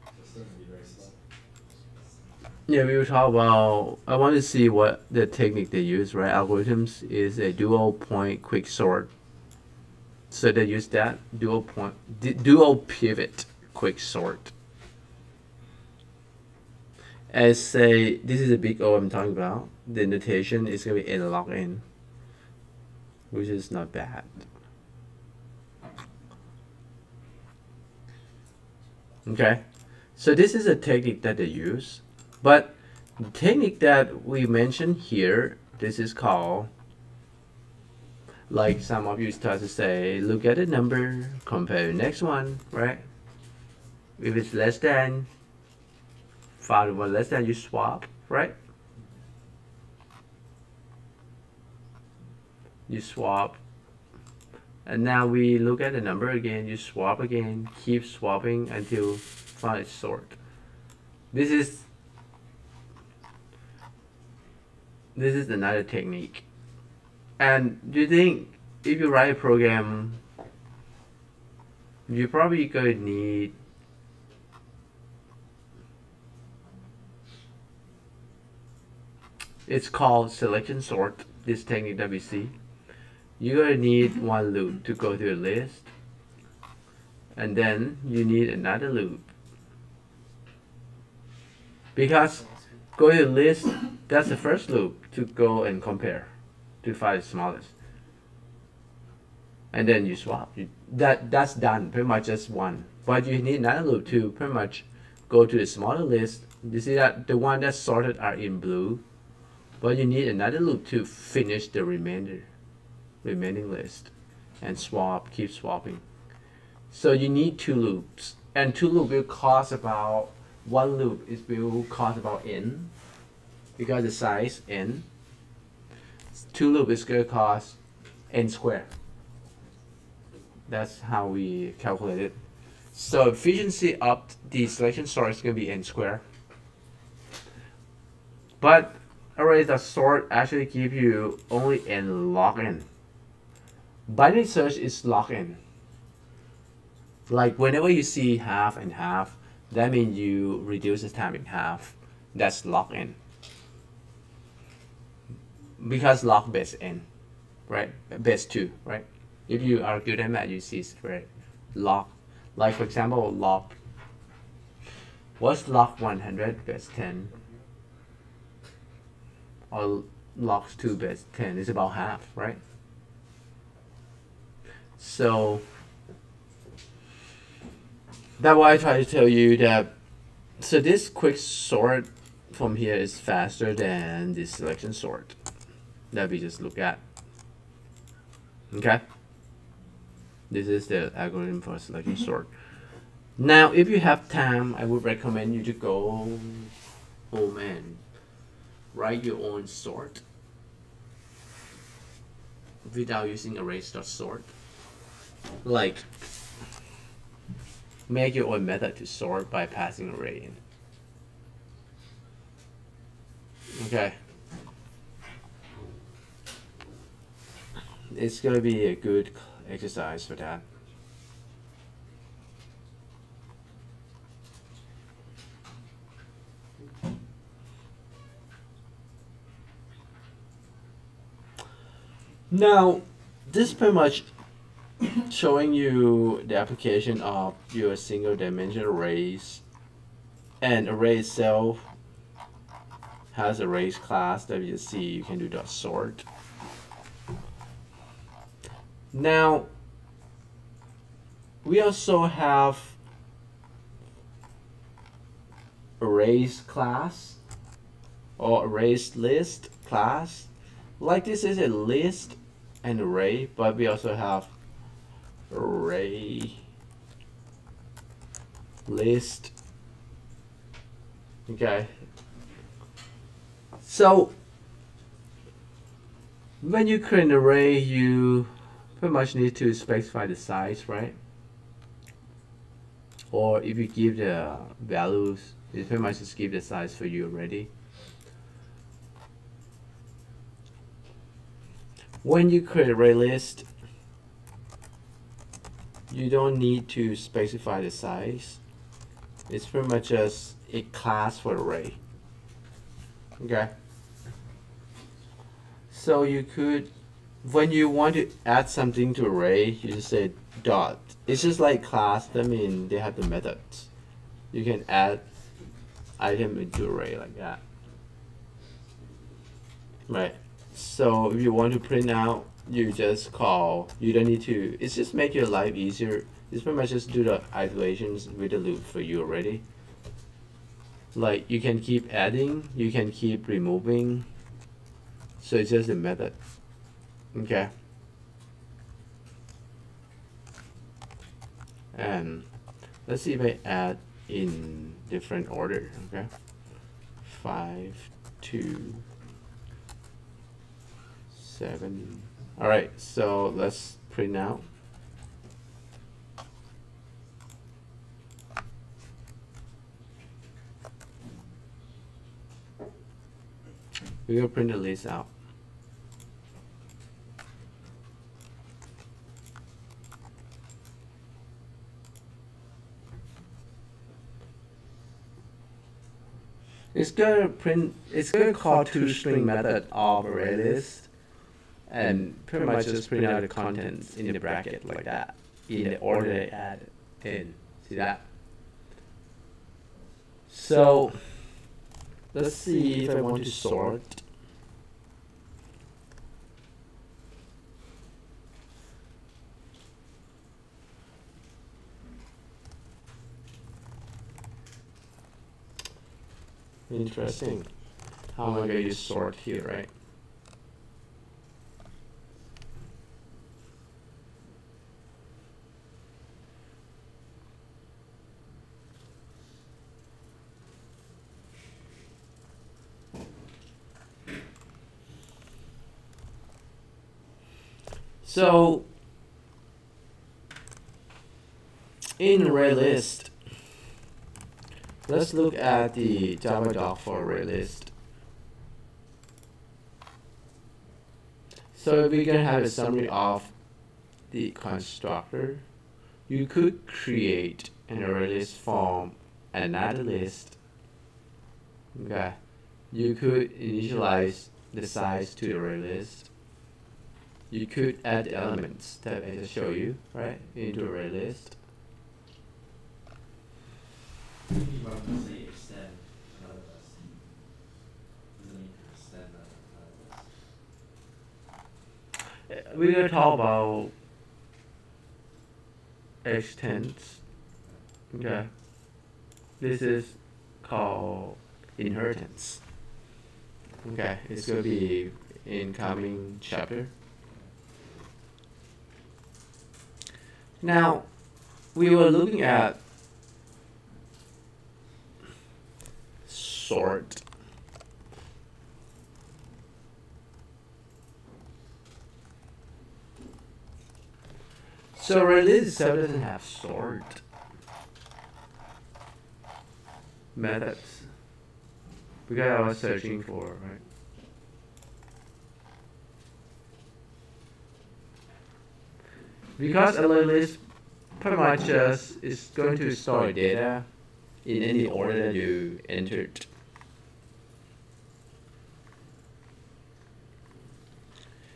So it's still gonna be very slow. Yeah, we will talk about, I want to see what the technique they use, right? Algorithms is a dual point quick sort. So they use that dual pivot quick sort. As say this is a big O I'm talking about, the notation is going to be n log n, which is not bad. Okay, so this is a technique that they use, but the technique that we mentioned here, this is called, like some of you start to say, look at the number, compare the next one, right? If it's less than, found one less than, you swap, right? You swap. And now we look at the number again, you swap again, keep swapping until find its sort. This is another technique. And do you think if you write a program, you're probably going to need it's called selection sort, this technique that we see. You're going to need one loop to go to a list, and then you need another loop. Because go to the list, that's the first loop to go and compare to find the smallest. And then you swap. That's done, pretty much just one. But you need another loop to pretty much go to the smaller list. You see that the one that's sorted are in blue, but you need another loop to finish the remaining list and swap, keep swapping. So you need two loops, and two loops will cost about, one loop will cost about n, because the size n. Two loop is going to cost n squared. That's how we calculate it. So efficiency of the selection sort is going to be n squared. But arrays that sort actually give you only n log n. Binary search is log n. Like whenever you see half and half, that means you reduce the time in half. That's log n. Because log base n, right? Base 2, right? If you are good at math, you see it's very log. Like for example, log. What's log 100 base 10? Or log 2 base 10 is about half, right? So that's why I try to tell you that. So this quick sort from here is faster than this selection sort that we just look at. Okay, this is the algorithm for selection sort. Now, if you have time, I would recommend you to go home and write your own sort without using arrays.sort. Like, make your own method to sort by passing array in. Okay. It's going to be a good exercise for that. Now, this is pretty much showing you the application of your single dimensional arrays. And array itself has arrays class that you see you can do .sort. Now, we also have arrays class or arrays list class. Like this is a list and array, but we also have array list. Okay. So when you create an array, you pretty much need to specify the size, right? Or if you give the values, it pretty much just give the size for you already. When you create an array list, you don't need to specify the size. It's pretty much just a class for array. Okay. So you could when you want to add something to array, you just say dot. It's just like class. I mean, they have the methods. You can add item into array like that. Right. So if you want to print out, you just call. You don't need to. It's just make your life easier. It's pretty much just do the iterations with the loop for you already. Like you can keep adding, you can keep removing. So it's just a method. Okay. And let's see if I add in different order. Okay. 5, 2, 7. All right. So let's print out. We will print the list out. It's gonna print. It's gonna call toString method of array list, and pretty much just print out the contents in the bracket like that, in the order they add in. See that? So let's see if I want to sort. Interesting. How am I going to sort here, right? So in array list, let's look at the Java doc for array list. So we can have a summary of the constructor. You could create an array list from another list. Okay. You could initialize the size to the array list. You could add the elements that I just showed you, right, into array list. You want to say extend another list. Doesn't need to extend another list. We're going to talk about extents. Okay. This is called inheritance. Okay, it's going to be in coming chapter. Now, we were looking at sort. So array list itself doesn't have sort methods. Because I was searching for, right? Because array list pretty much just is going to store data in any order that you entered.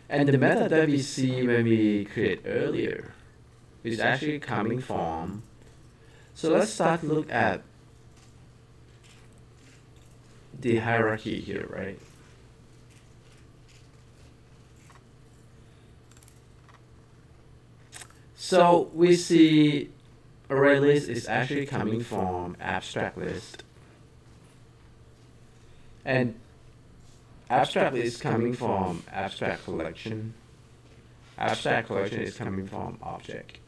And the method that we see when we create earlier is actually coming from. So let's start to look at the hierarchy here, right? So we see array list is actually coming from abstract list. And abstract list is coming from abstract collection. Abstract collection is coming from object.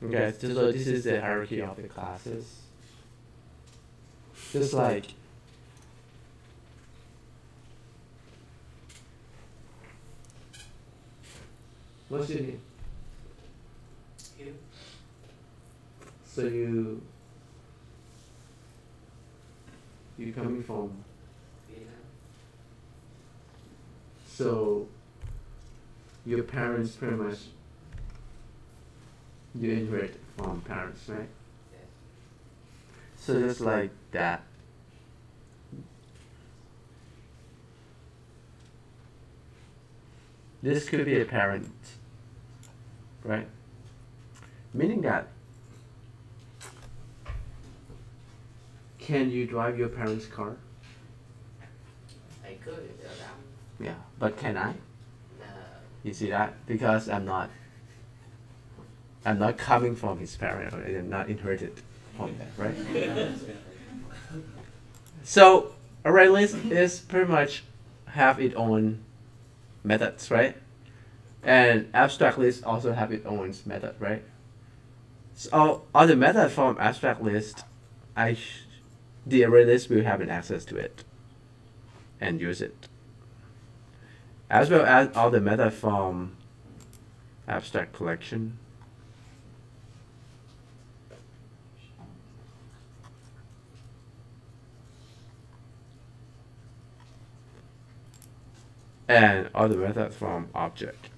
Okay, so this is the hierarchy of the classes. Just like what's your name? You? So you coming from Vietnam? so your parents pretty much you inherit from parents, right? Yes. So just like that. this could be a parent, right? Meaning that, can you drive your parents' car? I could, Yeah, but can I? no. You see that? Because I'm not coming from his parent, or I'm not inherited from that, right? So array list is pretty much have its own methods, right? And abstract list also have its own method, right? So on the method from abstract list, the array list will have an access to it and use it, as well as all the method from abstract collection. And all the methods from object.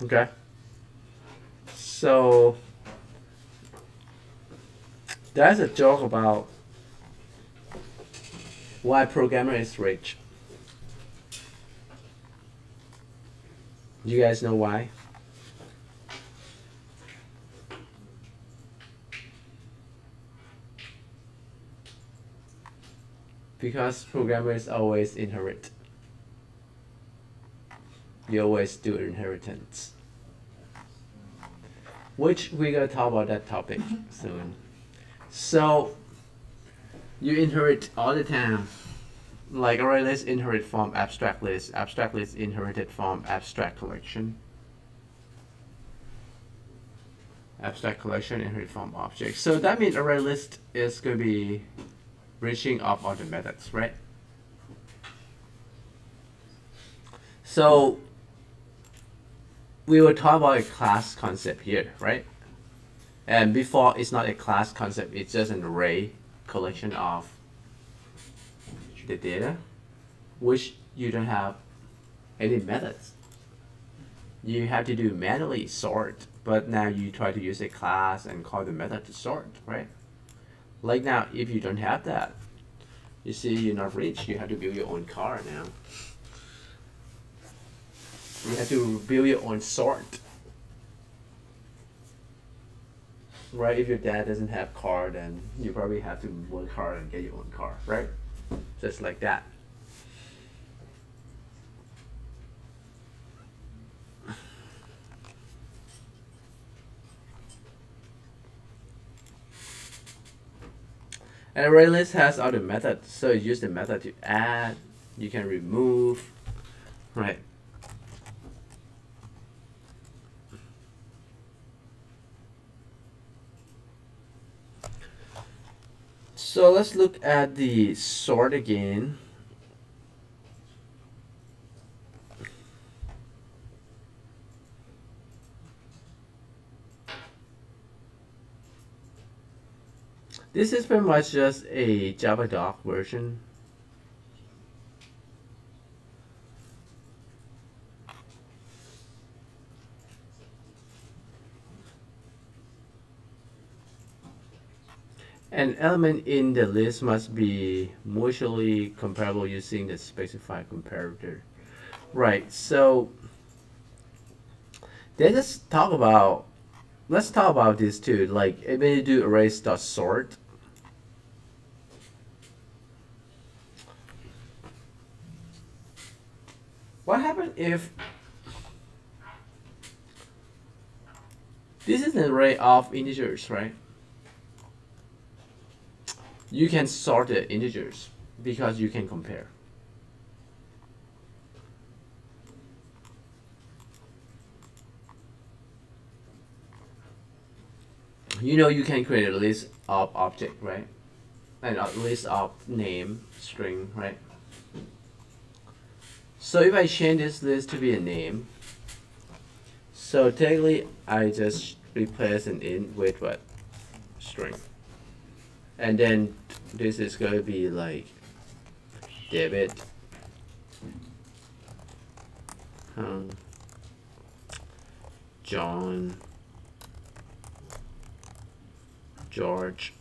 Okay. So that's a joke about why programmer is rich. You guys know why? Because programmers always inherit. You always do inheritance. Which we're gonna talk about that topic soon. So you inherit all the time. Like array list inherit from abstract list inherited from abstract collection. Abstract collection inherit from object. So that means array list is gonna be reaching up on the methods, right? So we will talk about a class concept here, right? And before, it's not a class concept, it's just an array collection of the data, which you don't have any methods. You have to do manually sort, but now you try to use a class and call the method to sort, right? Like now, if you don't have that, you see you're not rich, you have to build your own car now. You have to build your own sort. Right, if your dad doesn't have car, then you probably have to work hard and get your own car, right? Just like that. And array list has other methods, so you use the method to add, you can remove, right? So let's look at the sort again. This is pretty much just a Java doc version. An element in the list must be mutually comparable using the specified comparator. Right, so let's talk about this too. Like when you do arrays.sort, what happens if this is an array of integers, right? You can sort the integers because you can compare. You know you can create a list of object, right? And a list of name string, right? So if I change this list to be a name, so technically I just replace an int with what? String. And then this is going to be like David, John, George.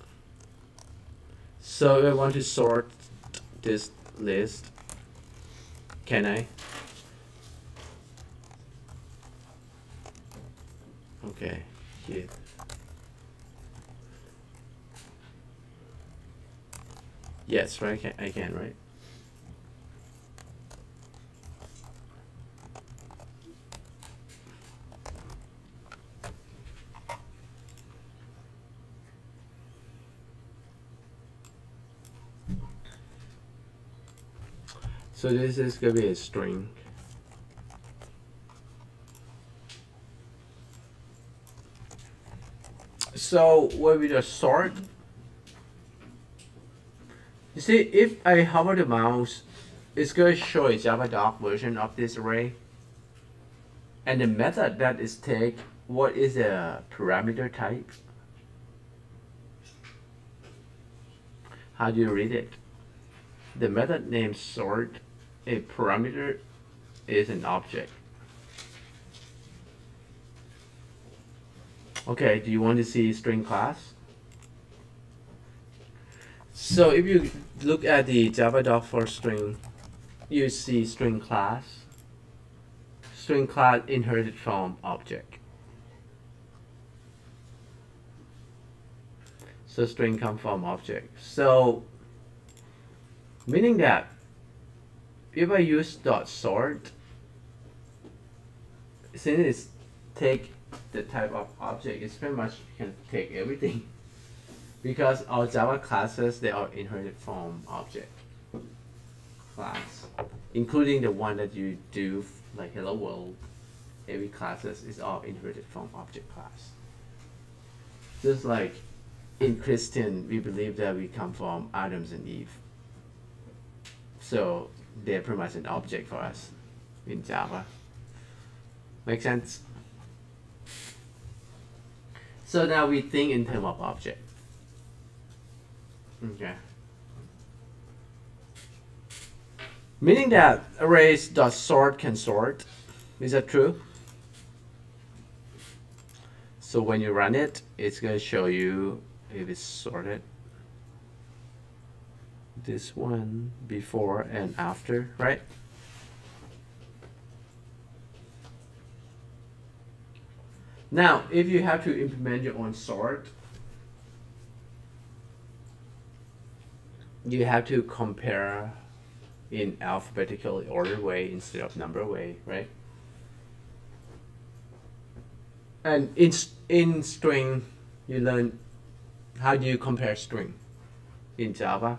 So I want to sort this list. Can I? Okay, here. Yes, right, I can, right? So this is gonna be a string. So when we just sort, you see, if I hover the mouse, it's going to show a Javadoc version of this array. And the method that is take, what is the parameter type? How do you read it? The method name sort, a parameter is an object. Okay, do you want to see string class? So if you look at the Javadoc for string, you see string class. String class inherited from object. So string come from object. So meaning that if I use dot sort, since it's take the type of object, it's pretty much can take everything. Because our Java classes, they are inherited from object class, including the one that you do like hello world. Every classes is all inherited from object class. Just like in Christian, we believe that we come from Adam and Eve. So they're pretty much an object for us in Java. Make sense? So now we think in terms of object. Okay. Meaning that arrays dot sort can sort. Is that true? So when you run it, it's going to show you if it's sorted. This one before and after, right? Now, if you have to implement your own sort, you have to compare in alphabetical order way instead of number way, right? And in string, you learn how do you compare string in Java.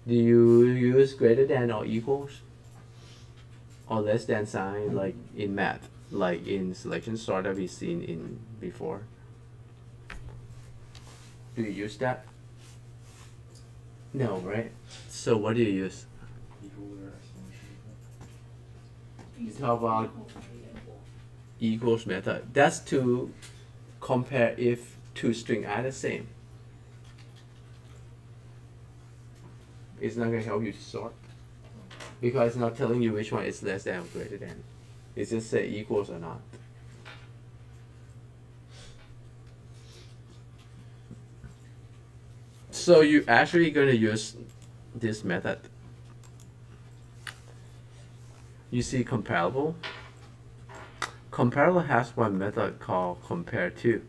Do you use greater than or equals or less than sign like in math, like in selection sort that we've seen in before? Do you use that? No, right? So what do you use? You talk about equals method. That's to compare if two strings are the same. It's not going to help you to sort because it's not telling you which one is less than or greater than. It just say equals or not. So you're actually going to use this method. You see comparable. Comparable has one method called compare to.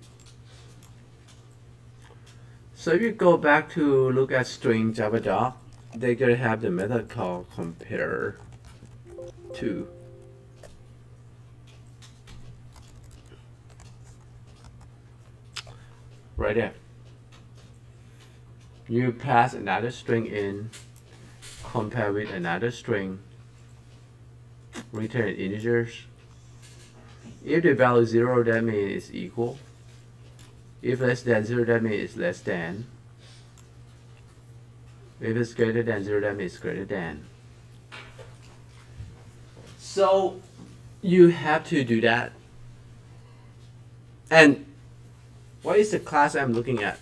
So if you go back to look at string Javadoc, they're going to have the method called compare to. Right there. You pass another string in, compare with another string, return integers. If the value is 0, that means it's equal. If less than 0, that means it's less than. If it's greater than 0, that means it's greater than. So you have to do that. And what is the class I'm looking at?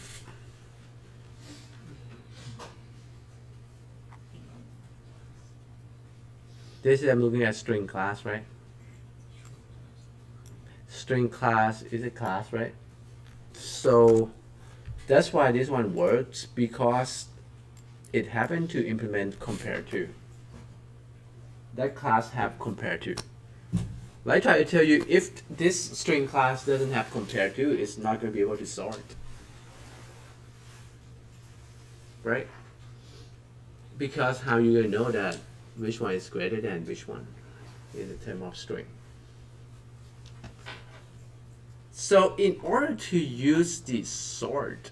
This is I'm looking at string class, right? String class is a class, right? So that's why this one works, because it happened to implement compare to. that class have compare to. I try to tell you, if this string class doesn't have compare to, it's not going to be able to sort. Right? Because how you going to know that which one is greater than which one in the term of string? So in order to use this sort,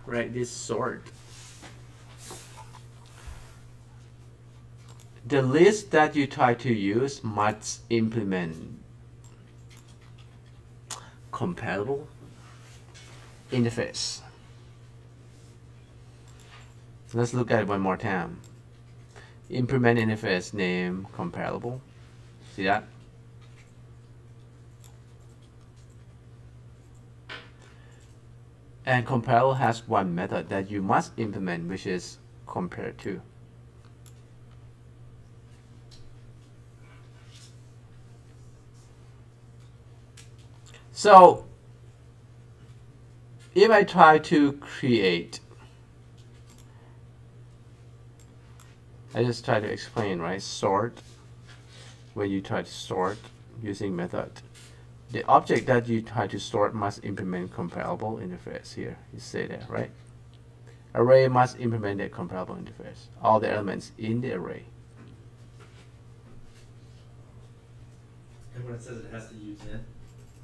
right, this sort, the list that you try to use must implement compatible interface. Let's look at it one more time. Implement interface name comparable. See that? And comparable has one method that you must implement, which is compare to. So if I try to create, I just try to explain, right? Sort, when you try to sort using method, the object that you try to sort must implement comparable interface. Here, you say that, right? Array must implement a comparable interface. All the elements in the array. And when it says it has to use in,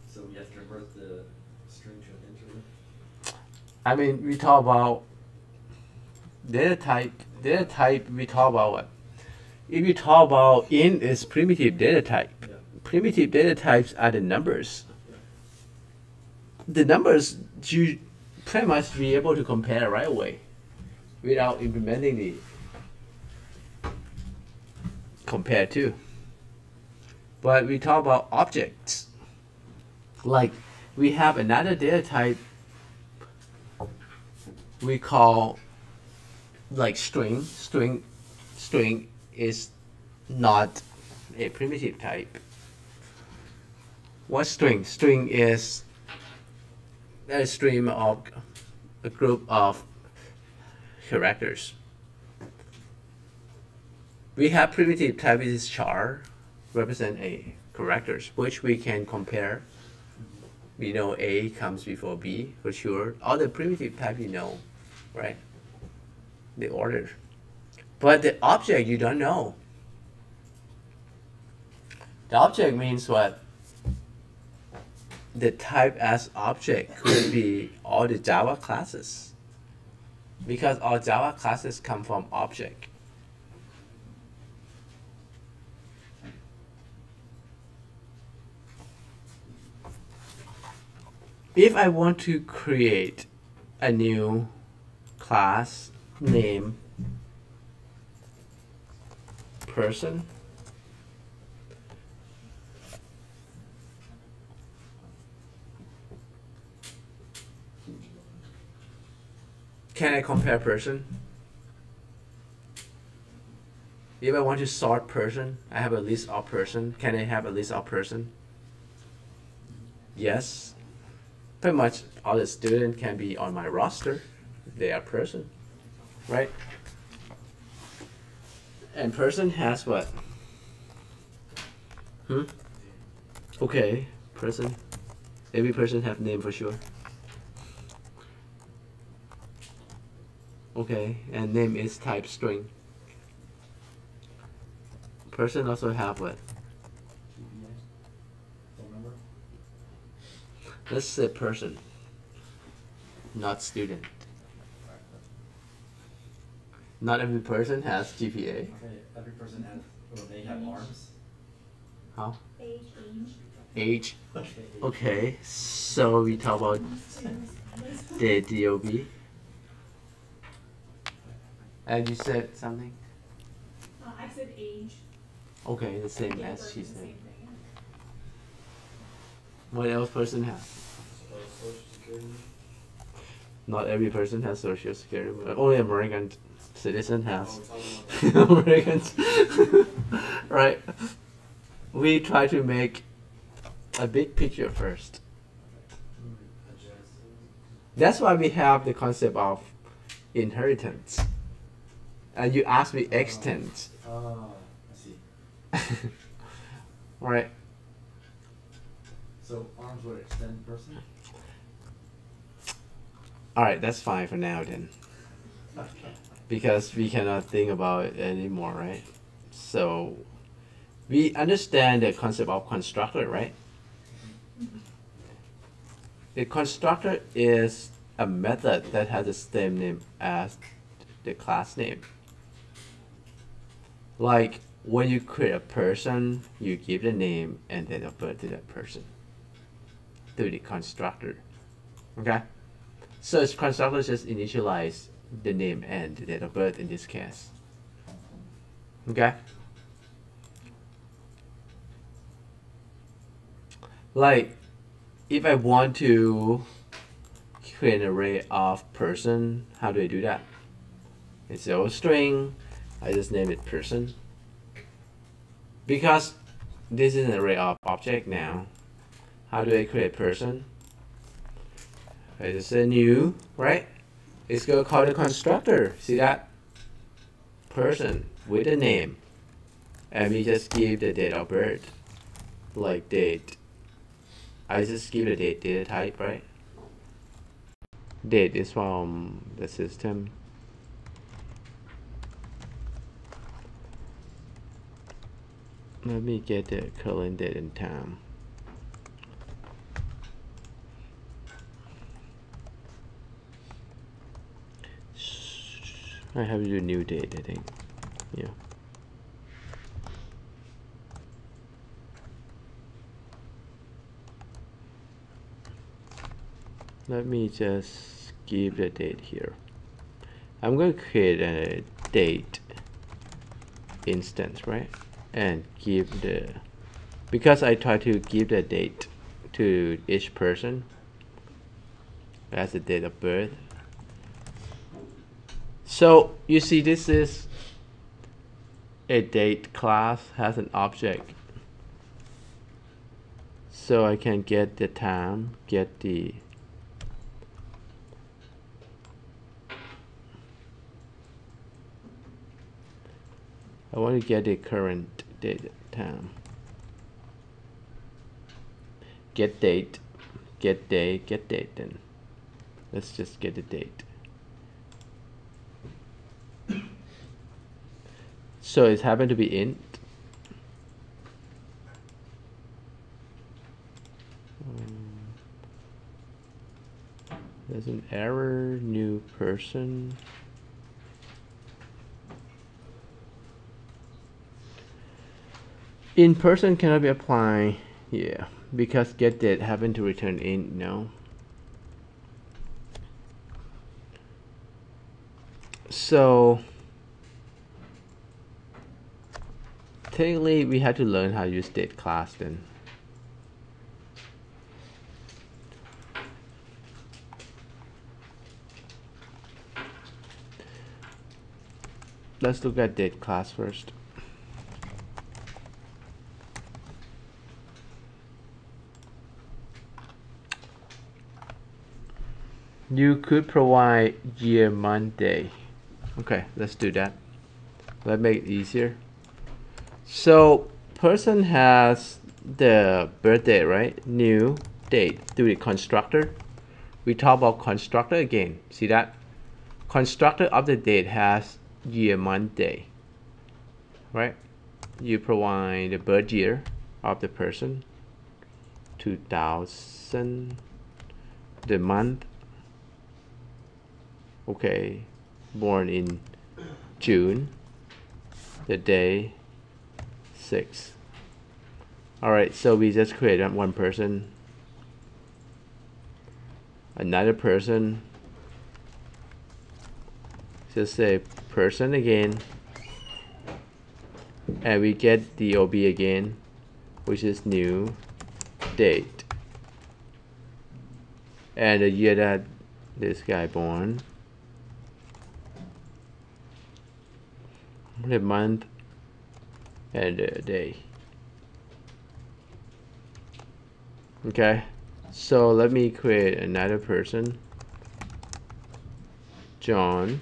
so we have to convert the string to an integer. I mean, we talk about data type. Data type, we talk about what? If you talk about int is primitive data type. Yeah. Primitive data types are the numbers. Yeah. The numbers you pretty much be able to compare right away without implementing the compare to. But we talk about objects. Like we have another data type we call like string. String is not a primitive type. What string? String is a stream of a group of characters. We have primitive type, which is char, represent a characters, which we can compare. We know A comes before B for sure. All the primitive type you know, right? The order. But the object you don't know. The object means what? The type as object could be all the Java classes. Because all Java classes come from object. If I want to create a new class name person, can I compare person? If I want to sort person, I have a list of person. Can I have a list of person? Yes. Pretty much all the students can be on my roster. They are person, right? And person has what? Okay, person. Every person have name for sure. Okay, and name is type string. Person also have what? Let's say person, not student. Not every person has GPA. Okay, every person has, well, they have arms. How? Age. Age. Okay. Okay, so we talk about the DOB. And you said something? I said age. Okay, the same Yeah, as she the said. same thing. What else person has? Social security. Not every person has social security. Only American citizen has. Oh, it's all about Americans. Right. We try to make a big picture first. That's why we have the concept of inheritance. and you ask me extents. Oh, I see. Right. So arms would extend person? Alright, that's fine for now then. Because we cannot think about it anymore, right? So we understand the concept of constructor, right? The constructor is a method that has the same name as the class name. Like when you create a person, you give the name and date of birth to that person through the constructor. Okay? So its constructor just initialize the name and the date of birth in this case. Okay? Like if I want to create an array of person, how do I do that? It's a string, I just name it person. Because this is an array of object now, how do I create person? I just say new, right? It's going to call the constructor. See that? Person with a name. And we just give the date of birth. Like date. I just give the data type, right? Date is from the system. Let me get the current date and time. I have to do new date, I think. Yeah. Let me just give the date here. I'm going to create a date instance, right? And give the, because I try to give the date to each person as the date of birth. So you see this is a date class has an object. So I can get the time, get the I want to get the current date time. Get date, get day, get date then. Let's just get the date. So it happened to be int. There's an error, new person. In person cannot be applied, yeah, because get date happened to return int, no. So technically we had to learn how to use date class then. Let's look at date class first. You could provide year, month, day. Okay, let's do that. Let's make it easier. So person has the birthday, right? New date through the constructor. We talk about constructor again. See that? Constructor of the date has year, month, day. Right? You provide the birth year of the person. 2000. The month. Okay, born in June, the day 6. Alright, so we just created one person, another person, just say person again, and we get the OB again, which is new date, and the year that this guy born, the month, and the day. Okay, so let me create another person, John,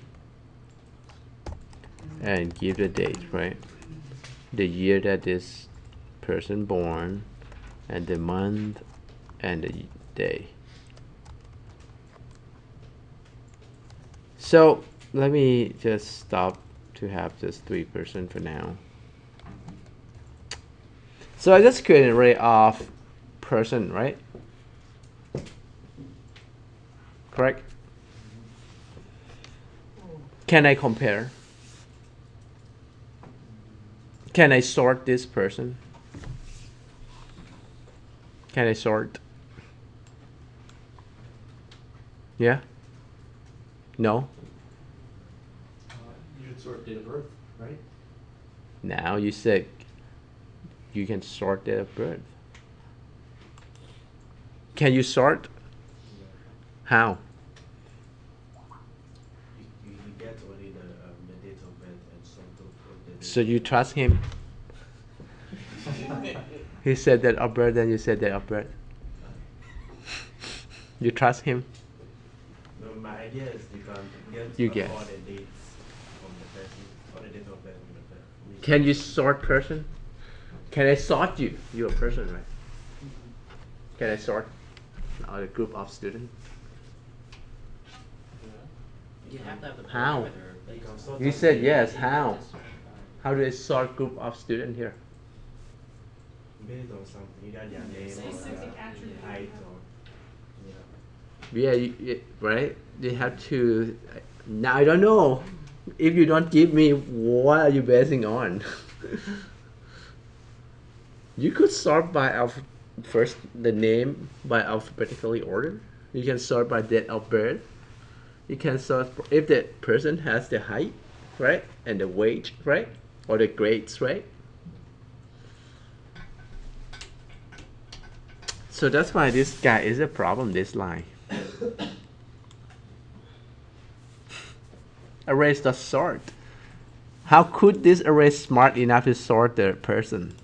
and give the date, right? The year that this person born, and the month and the day. So let me just stop to have just 3% for now. So I just create an array of person, right? Correct? Can I compare? Can I sort this person? Can I sort? Yeah? No? You should sort date of birth, right? Now you said you can sort date of birth. Can you sort? How? You get only the date of birth and sort of the So you trust him? He said that of birth, then you said that of birth. You trust him? No, my idea is You you can get. all the dates from the person, all the date of birth from the person. Can you sort person? Can I sort you? You're a person, right? Can I sort a group of students? You have to have the How? parameter based can on- sort You of said the- yes. How? How do I sort group of students here? Based on something, either their name or Specific their attribute. height or yeah. Yeah, right? You have to. Now I don't know. If you don't give me, what are you basing on? You could sort by first the name by alphabetically order. You can sort by date of birth. You can sort if the person has the height, right, and the weight, right, or the grades, right. So that's why this guy is a problem. This line. Arrays does sort. How could this array smart enough to sort the person?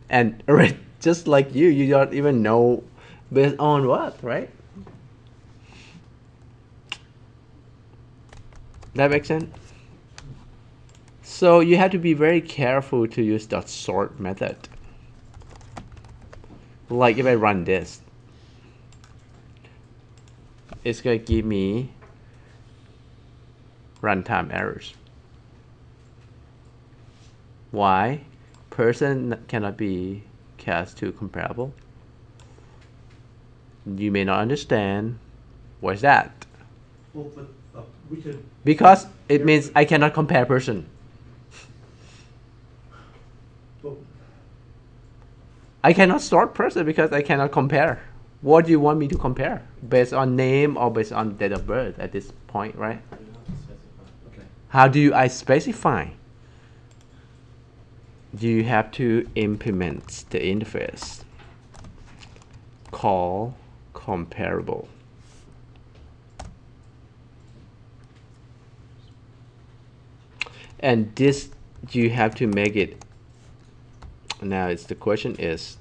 And array just like you don't even know based on what, right? That makes sense? So you have to be very careful to use the sort method. Like if I run this, it's gonna give me runtime errors. Why? Person cannot be cast to comparable. You may not understand. What's that? Well, but we could. Because it means I cannot compare person. Well, I cannot sort person because I cannot compare. What do you want me to compare? Based on name or based on date of birth at this point, right? You have to specify. okay. How do I specify? You have to implement the interface call comparable. And this you have to make it. Now it's the question is,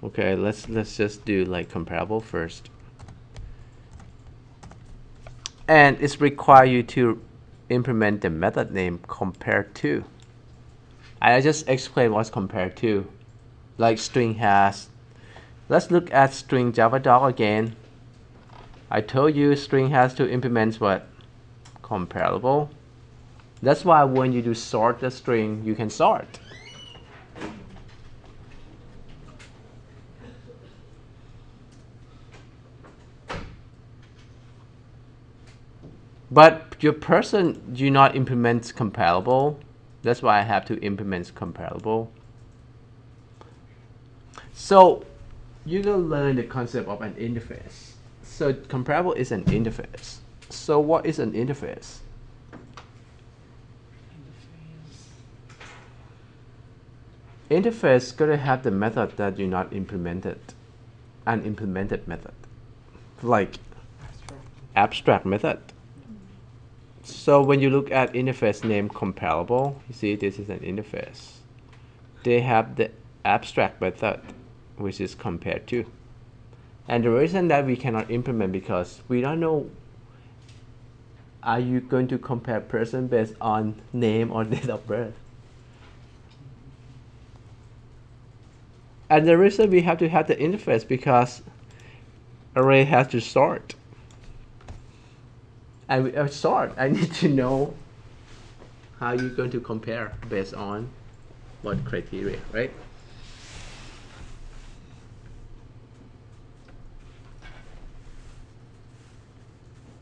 okay, let's just do like comparable first. And it's require you to implement the method name compared to. I just explained what's compared to. Like string has. Let's look at string javadoc again. I told you string has to implement what? Comparable. That's why when you do sort the string, you can sort. But your person do not implement comparable. That's why I have to implement comparable. So you're gonna learn the concept of an interface. So comparable is an interface. So what is an interface? Interface gonna have the method that you not implemented, unimplemented method, like abstract method. So when you look at interface name comparable, you see this is an interface. They have the abstract method, which is compared to. And the reason that we cannot implement because we don't know are you going to compare person based on name or date of birth? And the reason we have to have the interface because array has to sort. And with sort, I need to know how you're going to compare based on what criteria, right?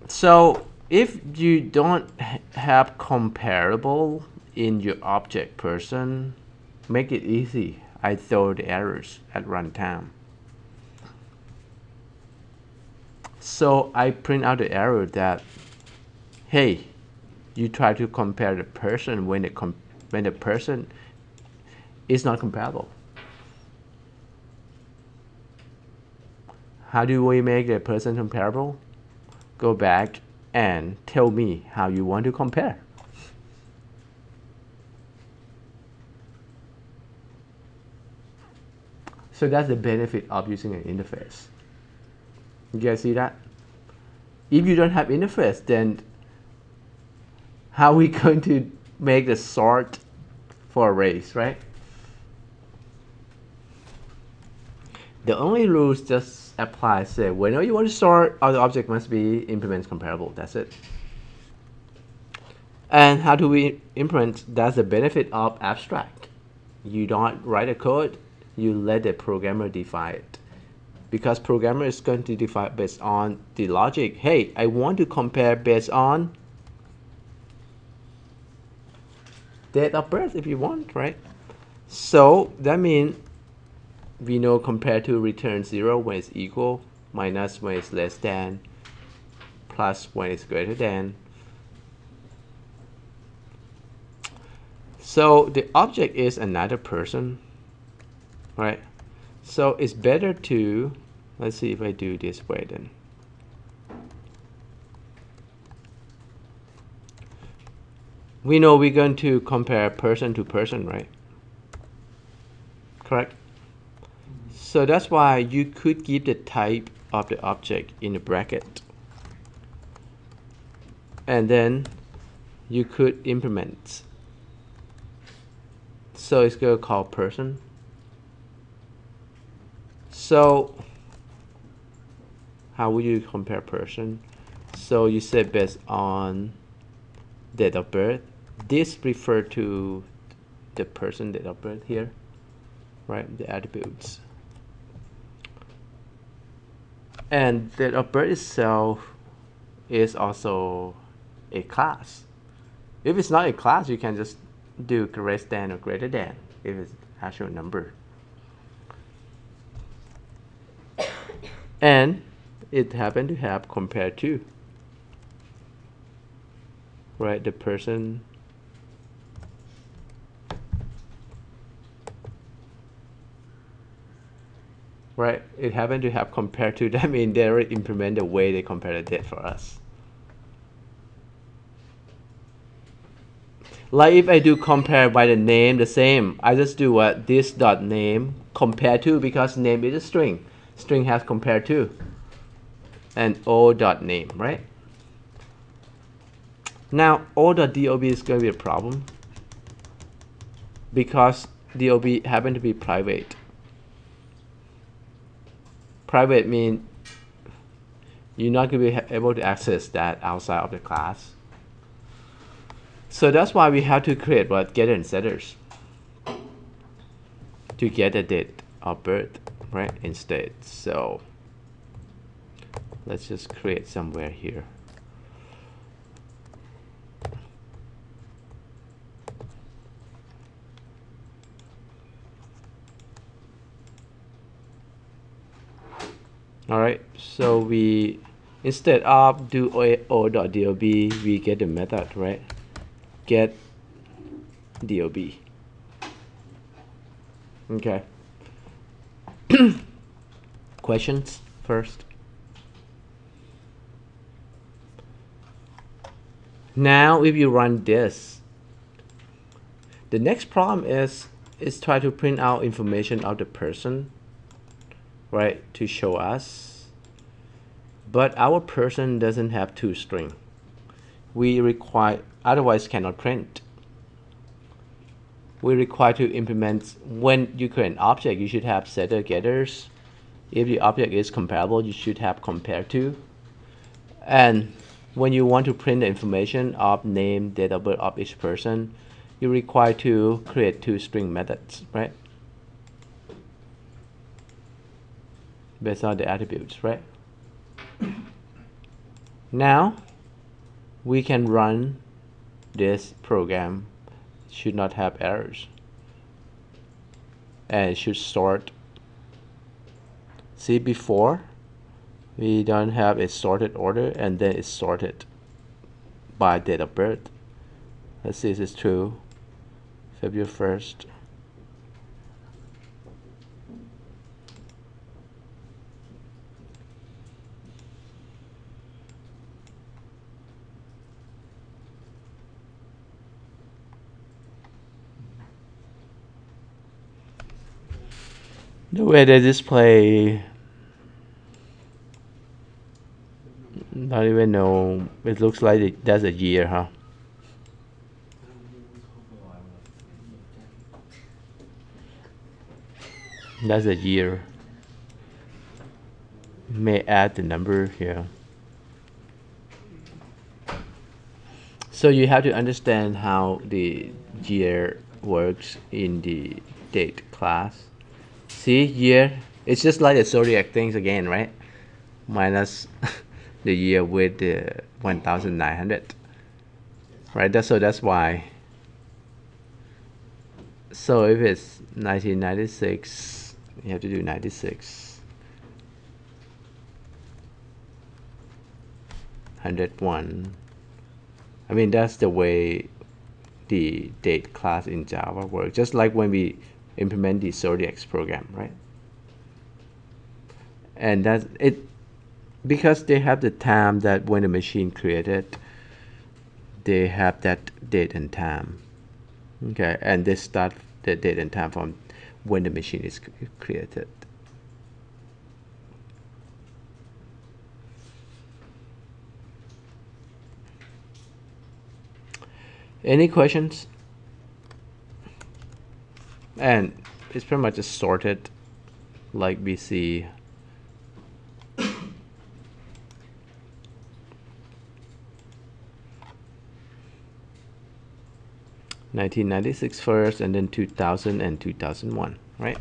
So if you don't have comparable in your object person, make it easy. I throw the errors at runtime. So I print out the error that, hey, you try to compare the person when the person is not comparable. How do we make the person comparable? Go back and tell me how you want to compare. So that's the benefit of using an interface. You guys see that? If you don't have interface, then how are we going to make the sort for arrays, right? The only rules just apply, say, whenever you want to sort, all the object must be implement comparable. That's it. And how do we implement? That's the benefit of abstract. You don't write a code, you let the programmer define it. Because programmer is going to define based on the logic. Hey, I want to compare based on date of birth if you want, right? So that means we know compare to return 0 when it's equal, minus when it's less than, plus when it's greater than. So the object is another person, right? So it's better to, let's see if I do this way then. We know we're going to compare person to person, right? Correct? So that's why you could give the type of the object in a bracket. And then you could implement. So it's going to call person. So how would you compare person? So you say based on date of birth. This refer to the person date of birth here, right? The attributes. And date of birth itself is also a class. If it's not a class, you can just do greater than or greater than if it's actual number. And it happened to have compared to, right, the person right, it happened to have compared to. That means they already implement the way they compare the date for us. Like if I do compare by the name, the same. I just do what this dot name compare to, because name is a string. String has compared to, and o dot name, right? Now o dot dob is going to be a problem because dob happen to be private. Private means you're not going to be able to access that outside of the class. So that's why we have to create what getter and setters to get the date of birth, right, instead. So let's just create somewhere here. All right, so we, instead of do o.dob, we get the method, right? Get dob. Okay. Questions first. Now, if you run this, the next problem is try to print out information of the person, right, to show us. But our person doesn't have two string. we require, otherwise cannot print. We require to implement, when you create an object, you should have setter getters. If the object is comparable, you should have compare to. And when you want to print the information of name, date of birth of each person, you require to create two string methods, right? Based on the attributes, right? Now we can run this program. It should not have errors, and it should sort. See, before we don't have a sorted order, and then it's sorted by date of birth. Let's see if it's true. February 1st. The way they display, not even know, it looks like that's a year, huh? That's a year. May add the number here. So you have to understand how the year works in the date class. See, year, it's just like the zodiac things again, right? Minus the year with the 1900, right? So that's why. So if it's 1996, you have to do 96. 101. I mean, that's the way the date class in Java works, just like when we implement the zodiac program, right? And that's it, because they have the time that when the machine created, they have that date and time. Okay, and they start the date and time from when the machine is created. Any questions? And it's pretty much just sorted like we see. (1996) first, and then 2000 and 2001, right?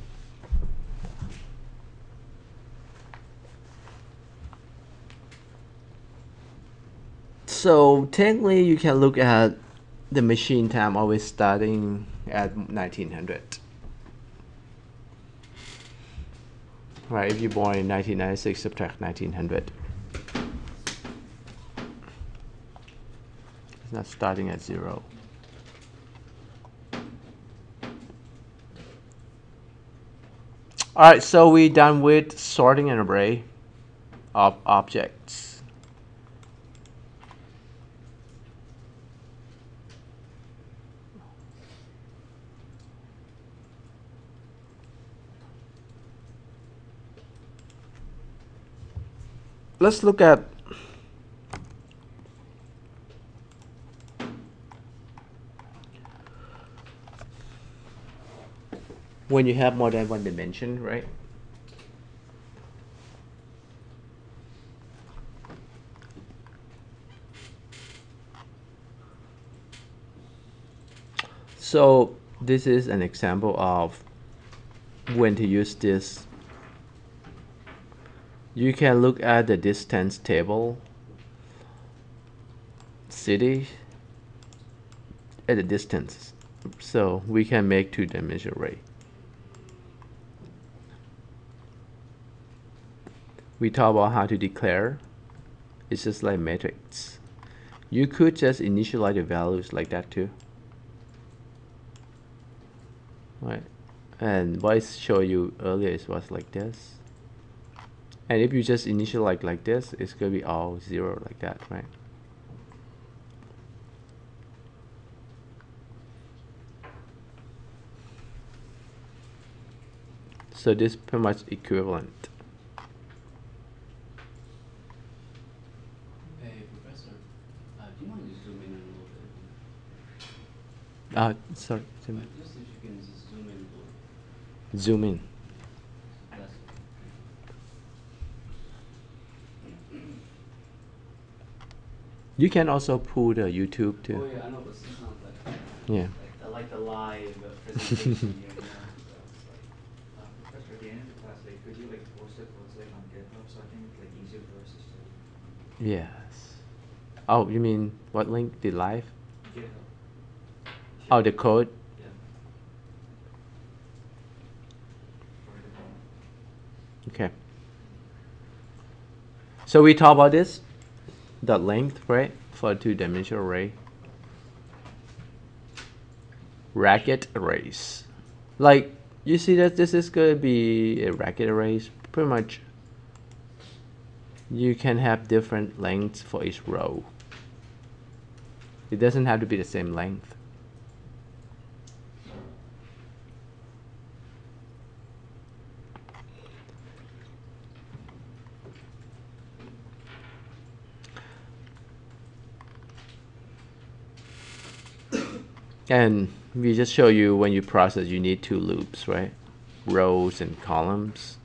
So technically you can look at the machine time always starting at 1900. Right, if you're born in 1996, subtract 1900. It's not starting at 0. Alright, so we're done with sorting an array of objects. Let's look at when you have more than one dimension, right? So this is an example of when to use this. You can look at the distance table, city, at the distance. So we can make two-dimensional array. We talk about how to declare. It's just like matrix. You could just initialize the values like that too. Right? And what I showed you earlier is was like this. And if you just initialize like this, it's going to be all 0 like that, right? So this is pretty much equivalent. Hey, Professor, do you want to just do Sorry. Zoom Just if you can just zoom in. in. Zoom in. That's You can also pull the YouTube Oh too. yeah, I know, but sometimes like Yeah. like I like the live presentation here, you know. So it's like Professor, at the end of the class, like, could you like post it like on GitHub so I think it's like easier for us to study? Yes. Oh, you mean what link? The live? GitHub. Oh, the code? Yeah. Okay. So we talk about this, the length, right, for a two-dimensional array. Racket arrays. Like, you see that this is going to be a racket array. Pretty much, you can have different lengths for each row. It doesn't have to be the same length. And we just show you when you process, you need two loops, right? Rows and columns.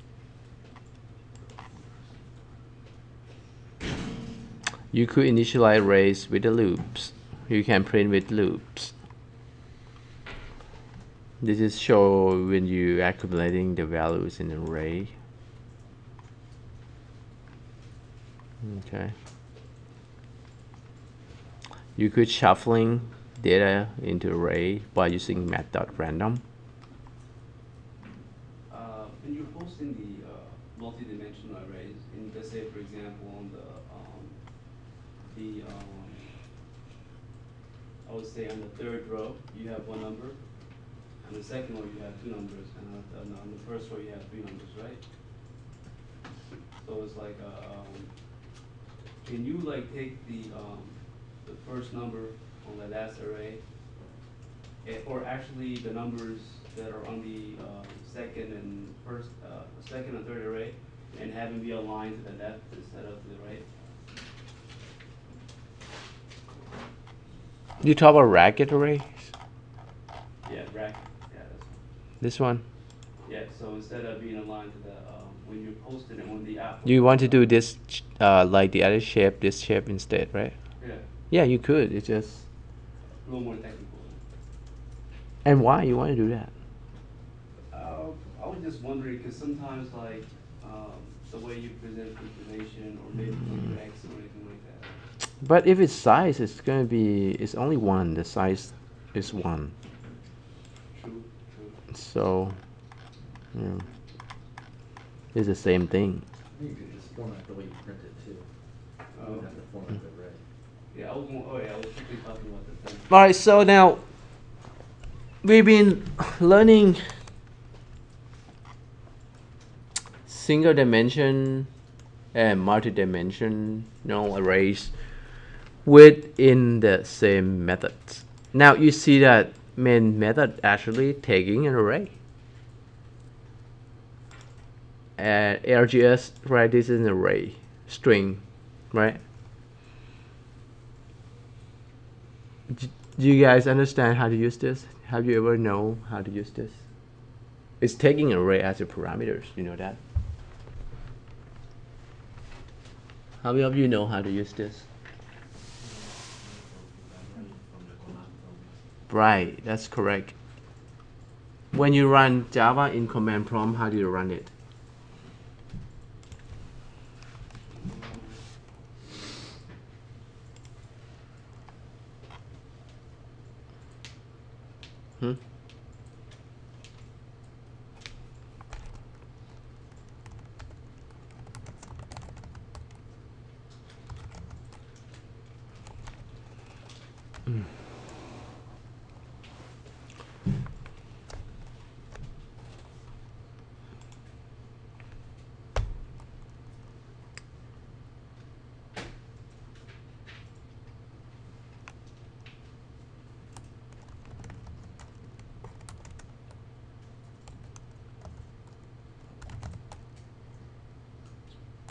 You could initialize arrays with the loops. You can print with loops. This is show when you accumulating the values in an array. Okay. You could shuffling data into array by using math.random. When you're posting the multi-dimensional arrays, in let's say for example on I would say on the third row you have one number, on the second row you have two numbers, and on the first row you have three numbers, right? So it's like can you like take the first number on the last array, or actually the numbers that are on the second and third array, and have them be aligned to the left instead of to the right? You talk about racket arrays? Yeah, bracket. Yeah, that's one. This one? Yeah, so instead of being aligned to the when you're posting it on the app. You want to do this like the other shape, this shape instead, right? Yeah, Yeah, you could. It's just. a little more technical. And why you want to do that? I was just wondering because sometimes like the way you present information, or maybe X or anything like that. But if it's size, it's gonna be. It's only one. The size is one. True. So, yeah, it's the same thing. You could just format the way you print it too. You wouldn't have to format the array. Yeah, I was strictly talking about the thing. All right. So now we've been learning single dimension and multi-dimensional arrays within the same method. Now you see that main method actually taking an array. ARGS, right? This is an array string, right? Do you guys understand how to use this? Have you ever know how to use this? It's taking an array as a parameters. You know that? How many of you know how to use this? Right, that's correct. When you run Java in command prompt, how do you run it? Hmm?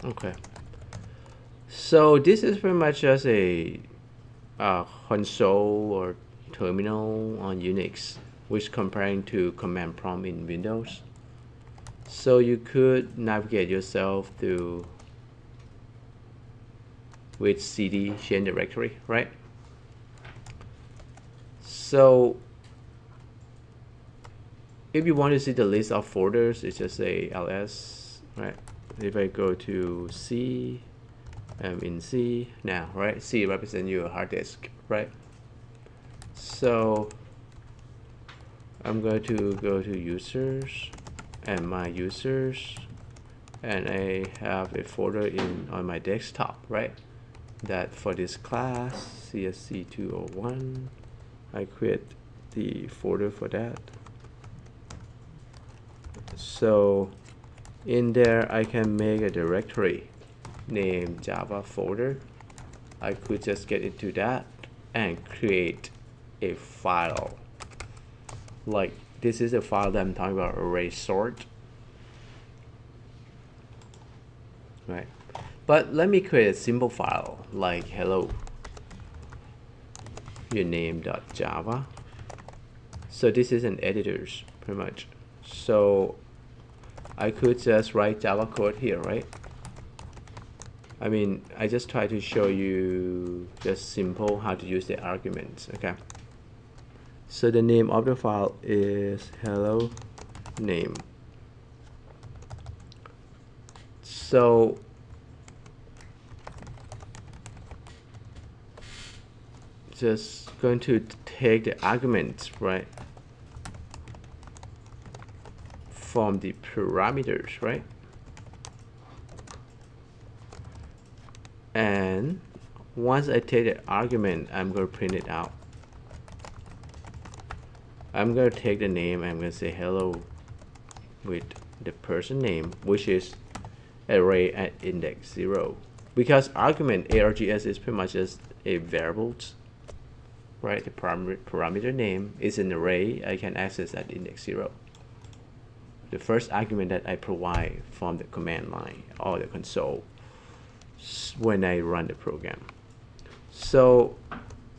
Okay. So this is pretty much just a console or terminal on Unix, which comparing to command prompt in Windows. So you could navigate yourself to with cd change directory, right? So if you want to see the list of folders, it's just say ls, right? If I go to C, I'm in C now, right? C represents your hard disk, right? So I'm going to go to users and my users, and I have a folder on my desktop, right? That for this class CSC201, I create the folder for that. So in there I can make a directory named Java folder. I could just get into that and create a file. Like this is a file that I'm talking about, array sort, right? But let me create a simple file like hello your name.java. So this is an editor's pretty much. So I could just write Java code here, right? I mean, I just try to show you just simple how to use the arguments, okay? So the name of the file is hello name. So just going to take the arguments, right, from the parameters, right? And once I take the argument, I'm going to print it out. I'm going to take the name, I'm going to say hello with the person name, which is array at index 0. Because argument args is pretty much just a variables, right? The parameter name is an array I can access at index 0. The first argument that I provide from the command line or the console when I run the program. So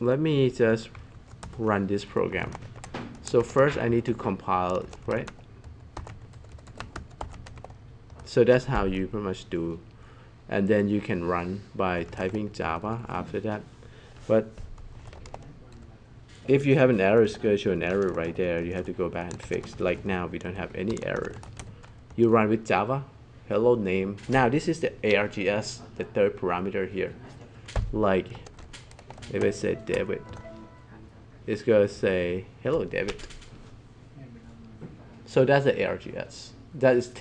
let me just run this program. So first I need to compile, right? So that's how you pretty much do. And then you can run by typing Java after that. But if you have an error, it's going to show an error right there. You have to go back and fix. Like now, we don't have any error. You run with Java, hello name. Now this is the args, the third parameter here. Like if I say David, it's going to say hello David. So that's the args. That is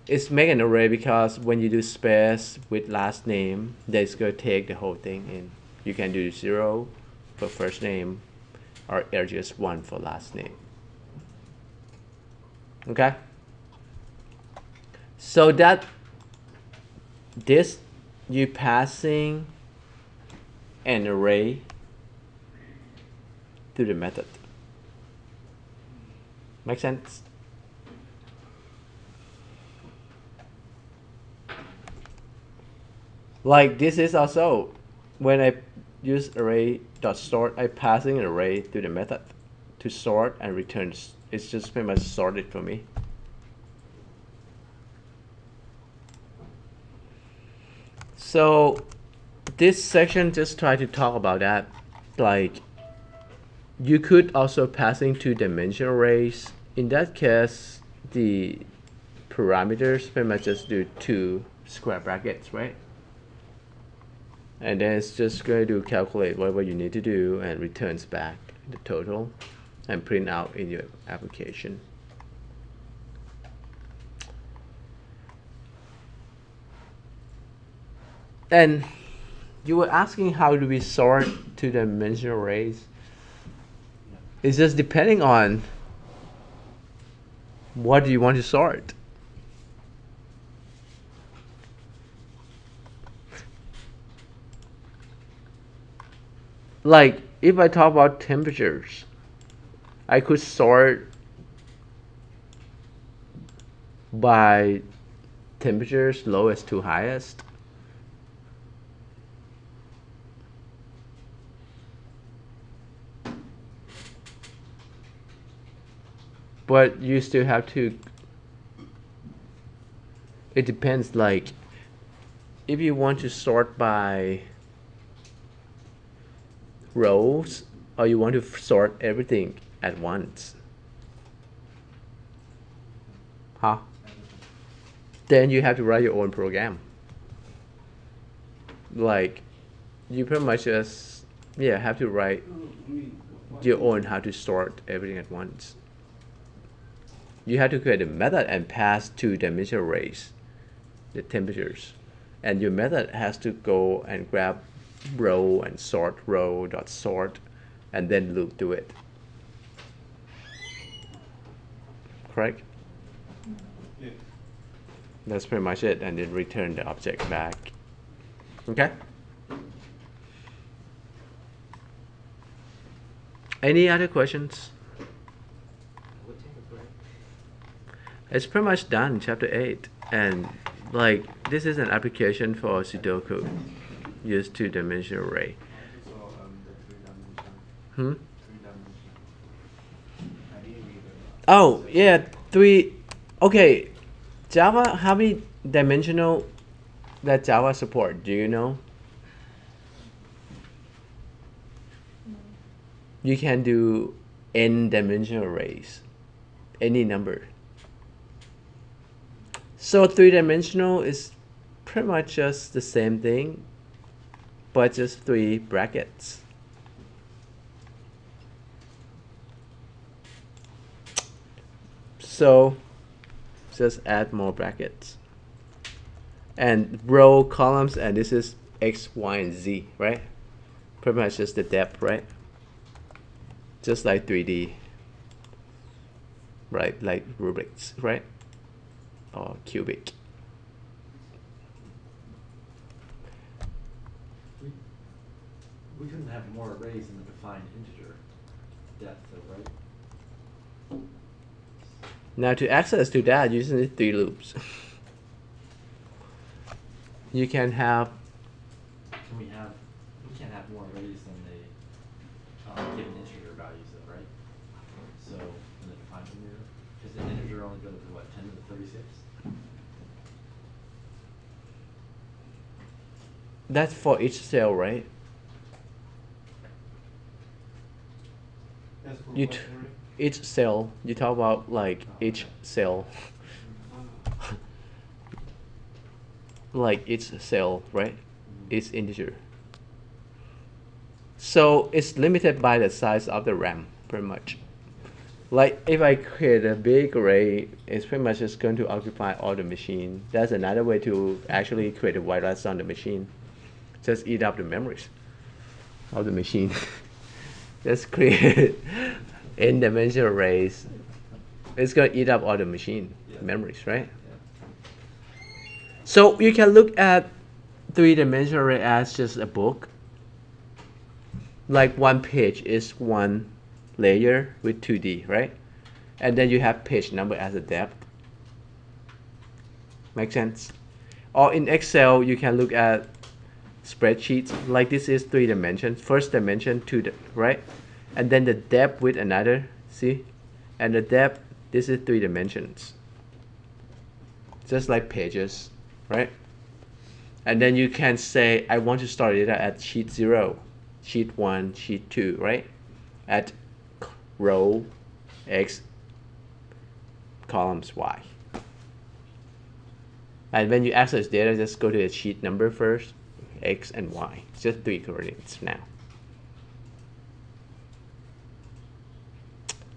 it's make an array because when you do space with last name, that's going to take the whole thing in. You can do 0 for first name or args 1 for last name. Okay? So that this you passing an array to the method. Make sense? Like this is also when I use array.sort, I passing an array to the method to sort and returns. It's just pretty much sorted for me. So this section just try to talk about that. Like you could also passing two-dimensional arrays. In that case, the parameters pretty much just do 2 square brackets, right? And then it's just going to calculate whatever you need to do and returns back the total and print out in your application. And you were asking how do we sort two-dimensional arrays? It's just depending on what do you want to sort. Like if I talk about temperatures, I could sort by temperatures lowest to highest. but you still have to, it depends, like if you want to sort by rows or you want to sort everything at once, then you have to write your own program. Like you pretty much just have to write your own how to sort everything at once. You have to create a method and pass two-dimensional arrays, the temperatures, and your method has to go and grab row and sort row dot sort, and then loop to it. Correct? Yeah. That's pretty much it, and then return the object back. Okay? Any other questions? We'll take a break. It's pretty much done, chapter 8. And like this is an application for Sudoku. Use two-dimensional array. So the three-dimensional. Hmm? Three-dimensional. I didn't read it. Oh, yeah, 3. Okay, Java, how many dimensional that Java support? Do you know? You can do n-dimensional arrays, any number. So three-dimensional is pretty much just the same thing, but just 3 brackets. So just add more brackets. And row, columns, and this is X, Y, and Z, right? Pretty much just the depth, right? Just like 3D, right? Like rubrics, right? Or cubic. We couldn't have more arrays than the defined integer depth, though, right? Now to access to that, you just need 3 loops. You can have. Can we can't have more arrays than the given integer values, though, right? So in the defined integer, because the integer only goes to what, 10 to the 36? That's for each cell, right? That's for You what t- array? Each cell. You talk about like each cell. Like each cell, right? Each integer. So it's limited by the size of the RAM, pretty much. Like if I create a big array, it's pretty much just going to occupy all the machine. That's another way to actually create a wireless on the machine. Just eat up the memories of the machine. Just create n-dimensional arrays. It's going to eat up all the machine memories, right? So you can look at three-dimensional array as just a book. Like one page is one layer with 2D, right? And then you have page number as a depth. Make sense? Or in Excel, you can look at spreadsheets. Like this is 3 dimensions. First dimension, 2, right? And then the depth with another, see? And the depth, this is 3 dimensions. Just like pages, right? And then you can say, I want to store data at sheet 0, sheet 1, sheet 2, right? At row X, columns Y. And when you access data, just go to the sheet number first, X and Y. It's just 3 coordinates now.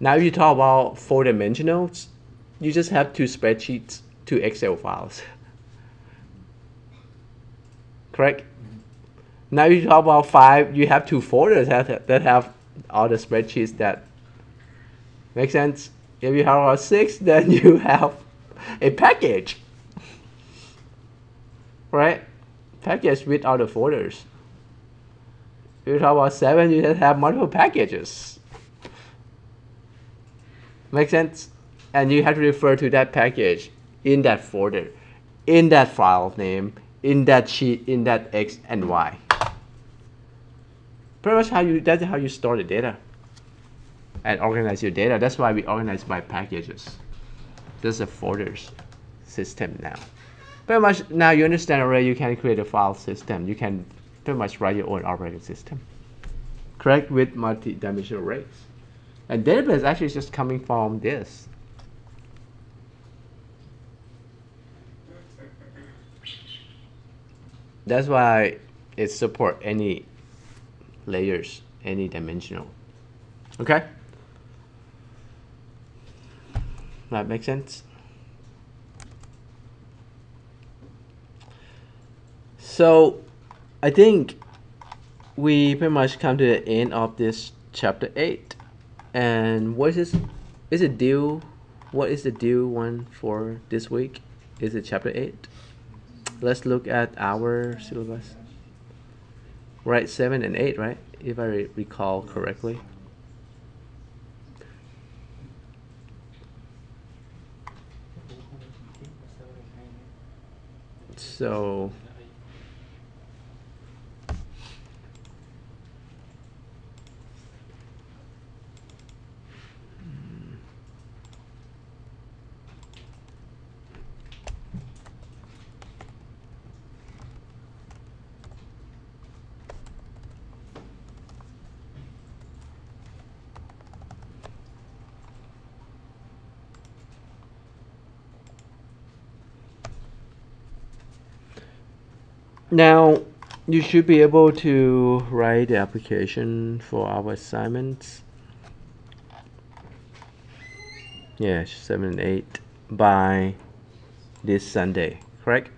Now if you talk about 4 dimensionals, you just have 2 spreadsheets, 2 Excel files. Correct? Now you talk about 5, you have 2 folders that have all the spreadsheets that make sense. If you have about 6, then you have a package, right? Package with all the folders. If you talk about 7, you just have multiple packages. Make sense? And you have to refer to that package in that folder, in that file name, in that sheet, in that X and Y. Pretty much that's how you store the data. and organize your data. That's why we organize by packages. There's a folders system now. Pretty much now you understand already. You can create a file system. You can pretty much write your own operating system, correct, with multi-dimensional arrays. And database actually is just coming from this. That's why it support any layers, any dimensional. Okay? That makes sense? So I think we pretty much come to the end of this chapter 8. And what is this? Is it due? What is the due one for this week? Is it chapter 8? Let's look at our syllabus. Right, 7 and 8, right? If I recall correctly. So now you should be able to write the application for our assignments. Yes, 7 and 8 by this Sunday, correct?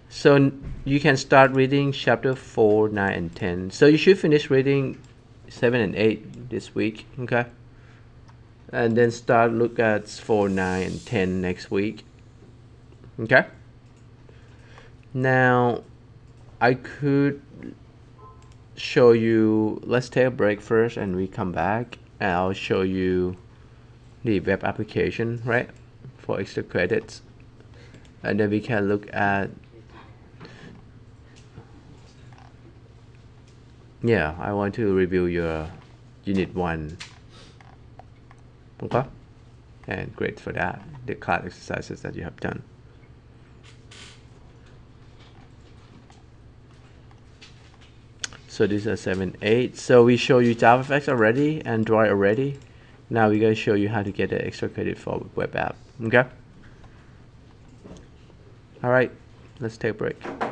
So you can start reading chapter 4, 9, and 10. So you should finish reading 7 and 8 this week, okay? And then start look at 4, 9, and 10 next week. Okay. Now I could show you, let's take a break first and we come back and I'll show you the web application, right, for extra credits, and then we can look at, yeah, I want to review your unit 1, okay, and great for that, the class exercises that you have done. So these are 7, 8. So we show you JavaFX already, Android already. Now we're going to show you how to get the extra credit for web app. Okay? All right, let's take a break.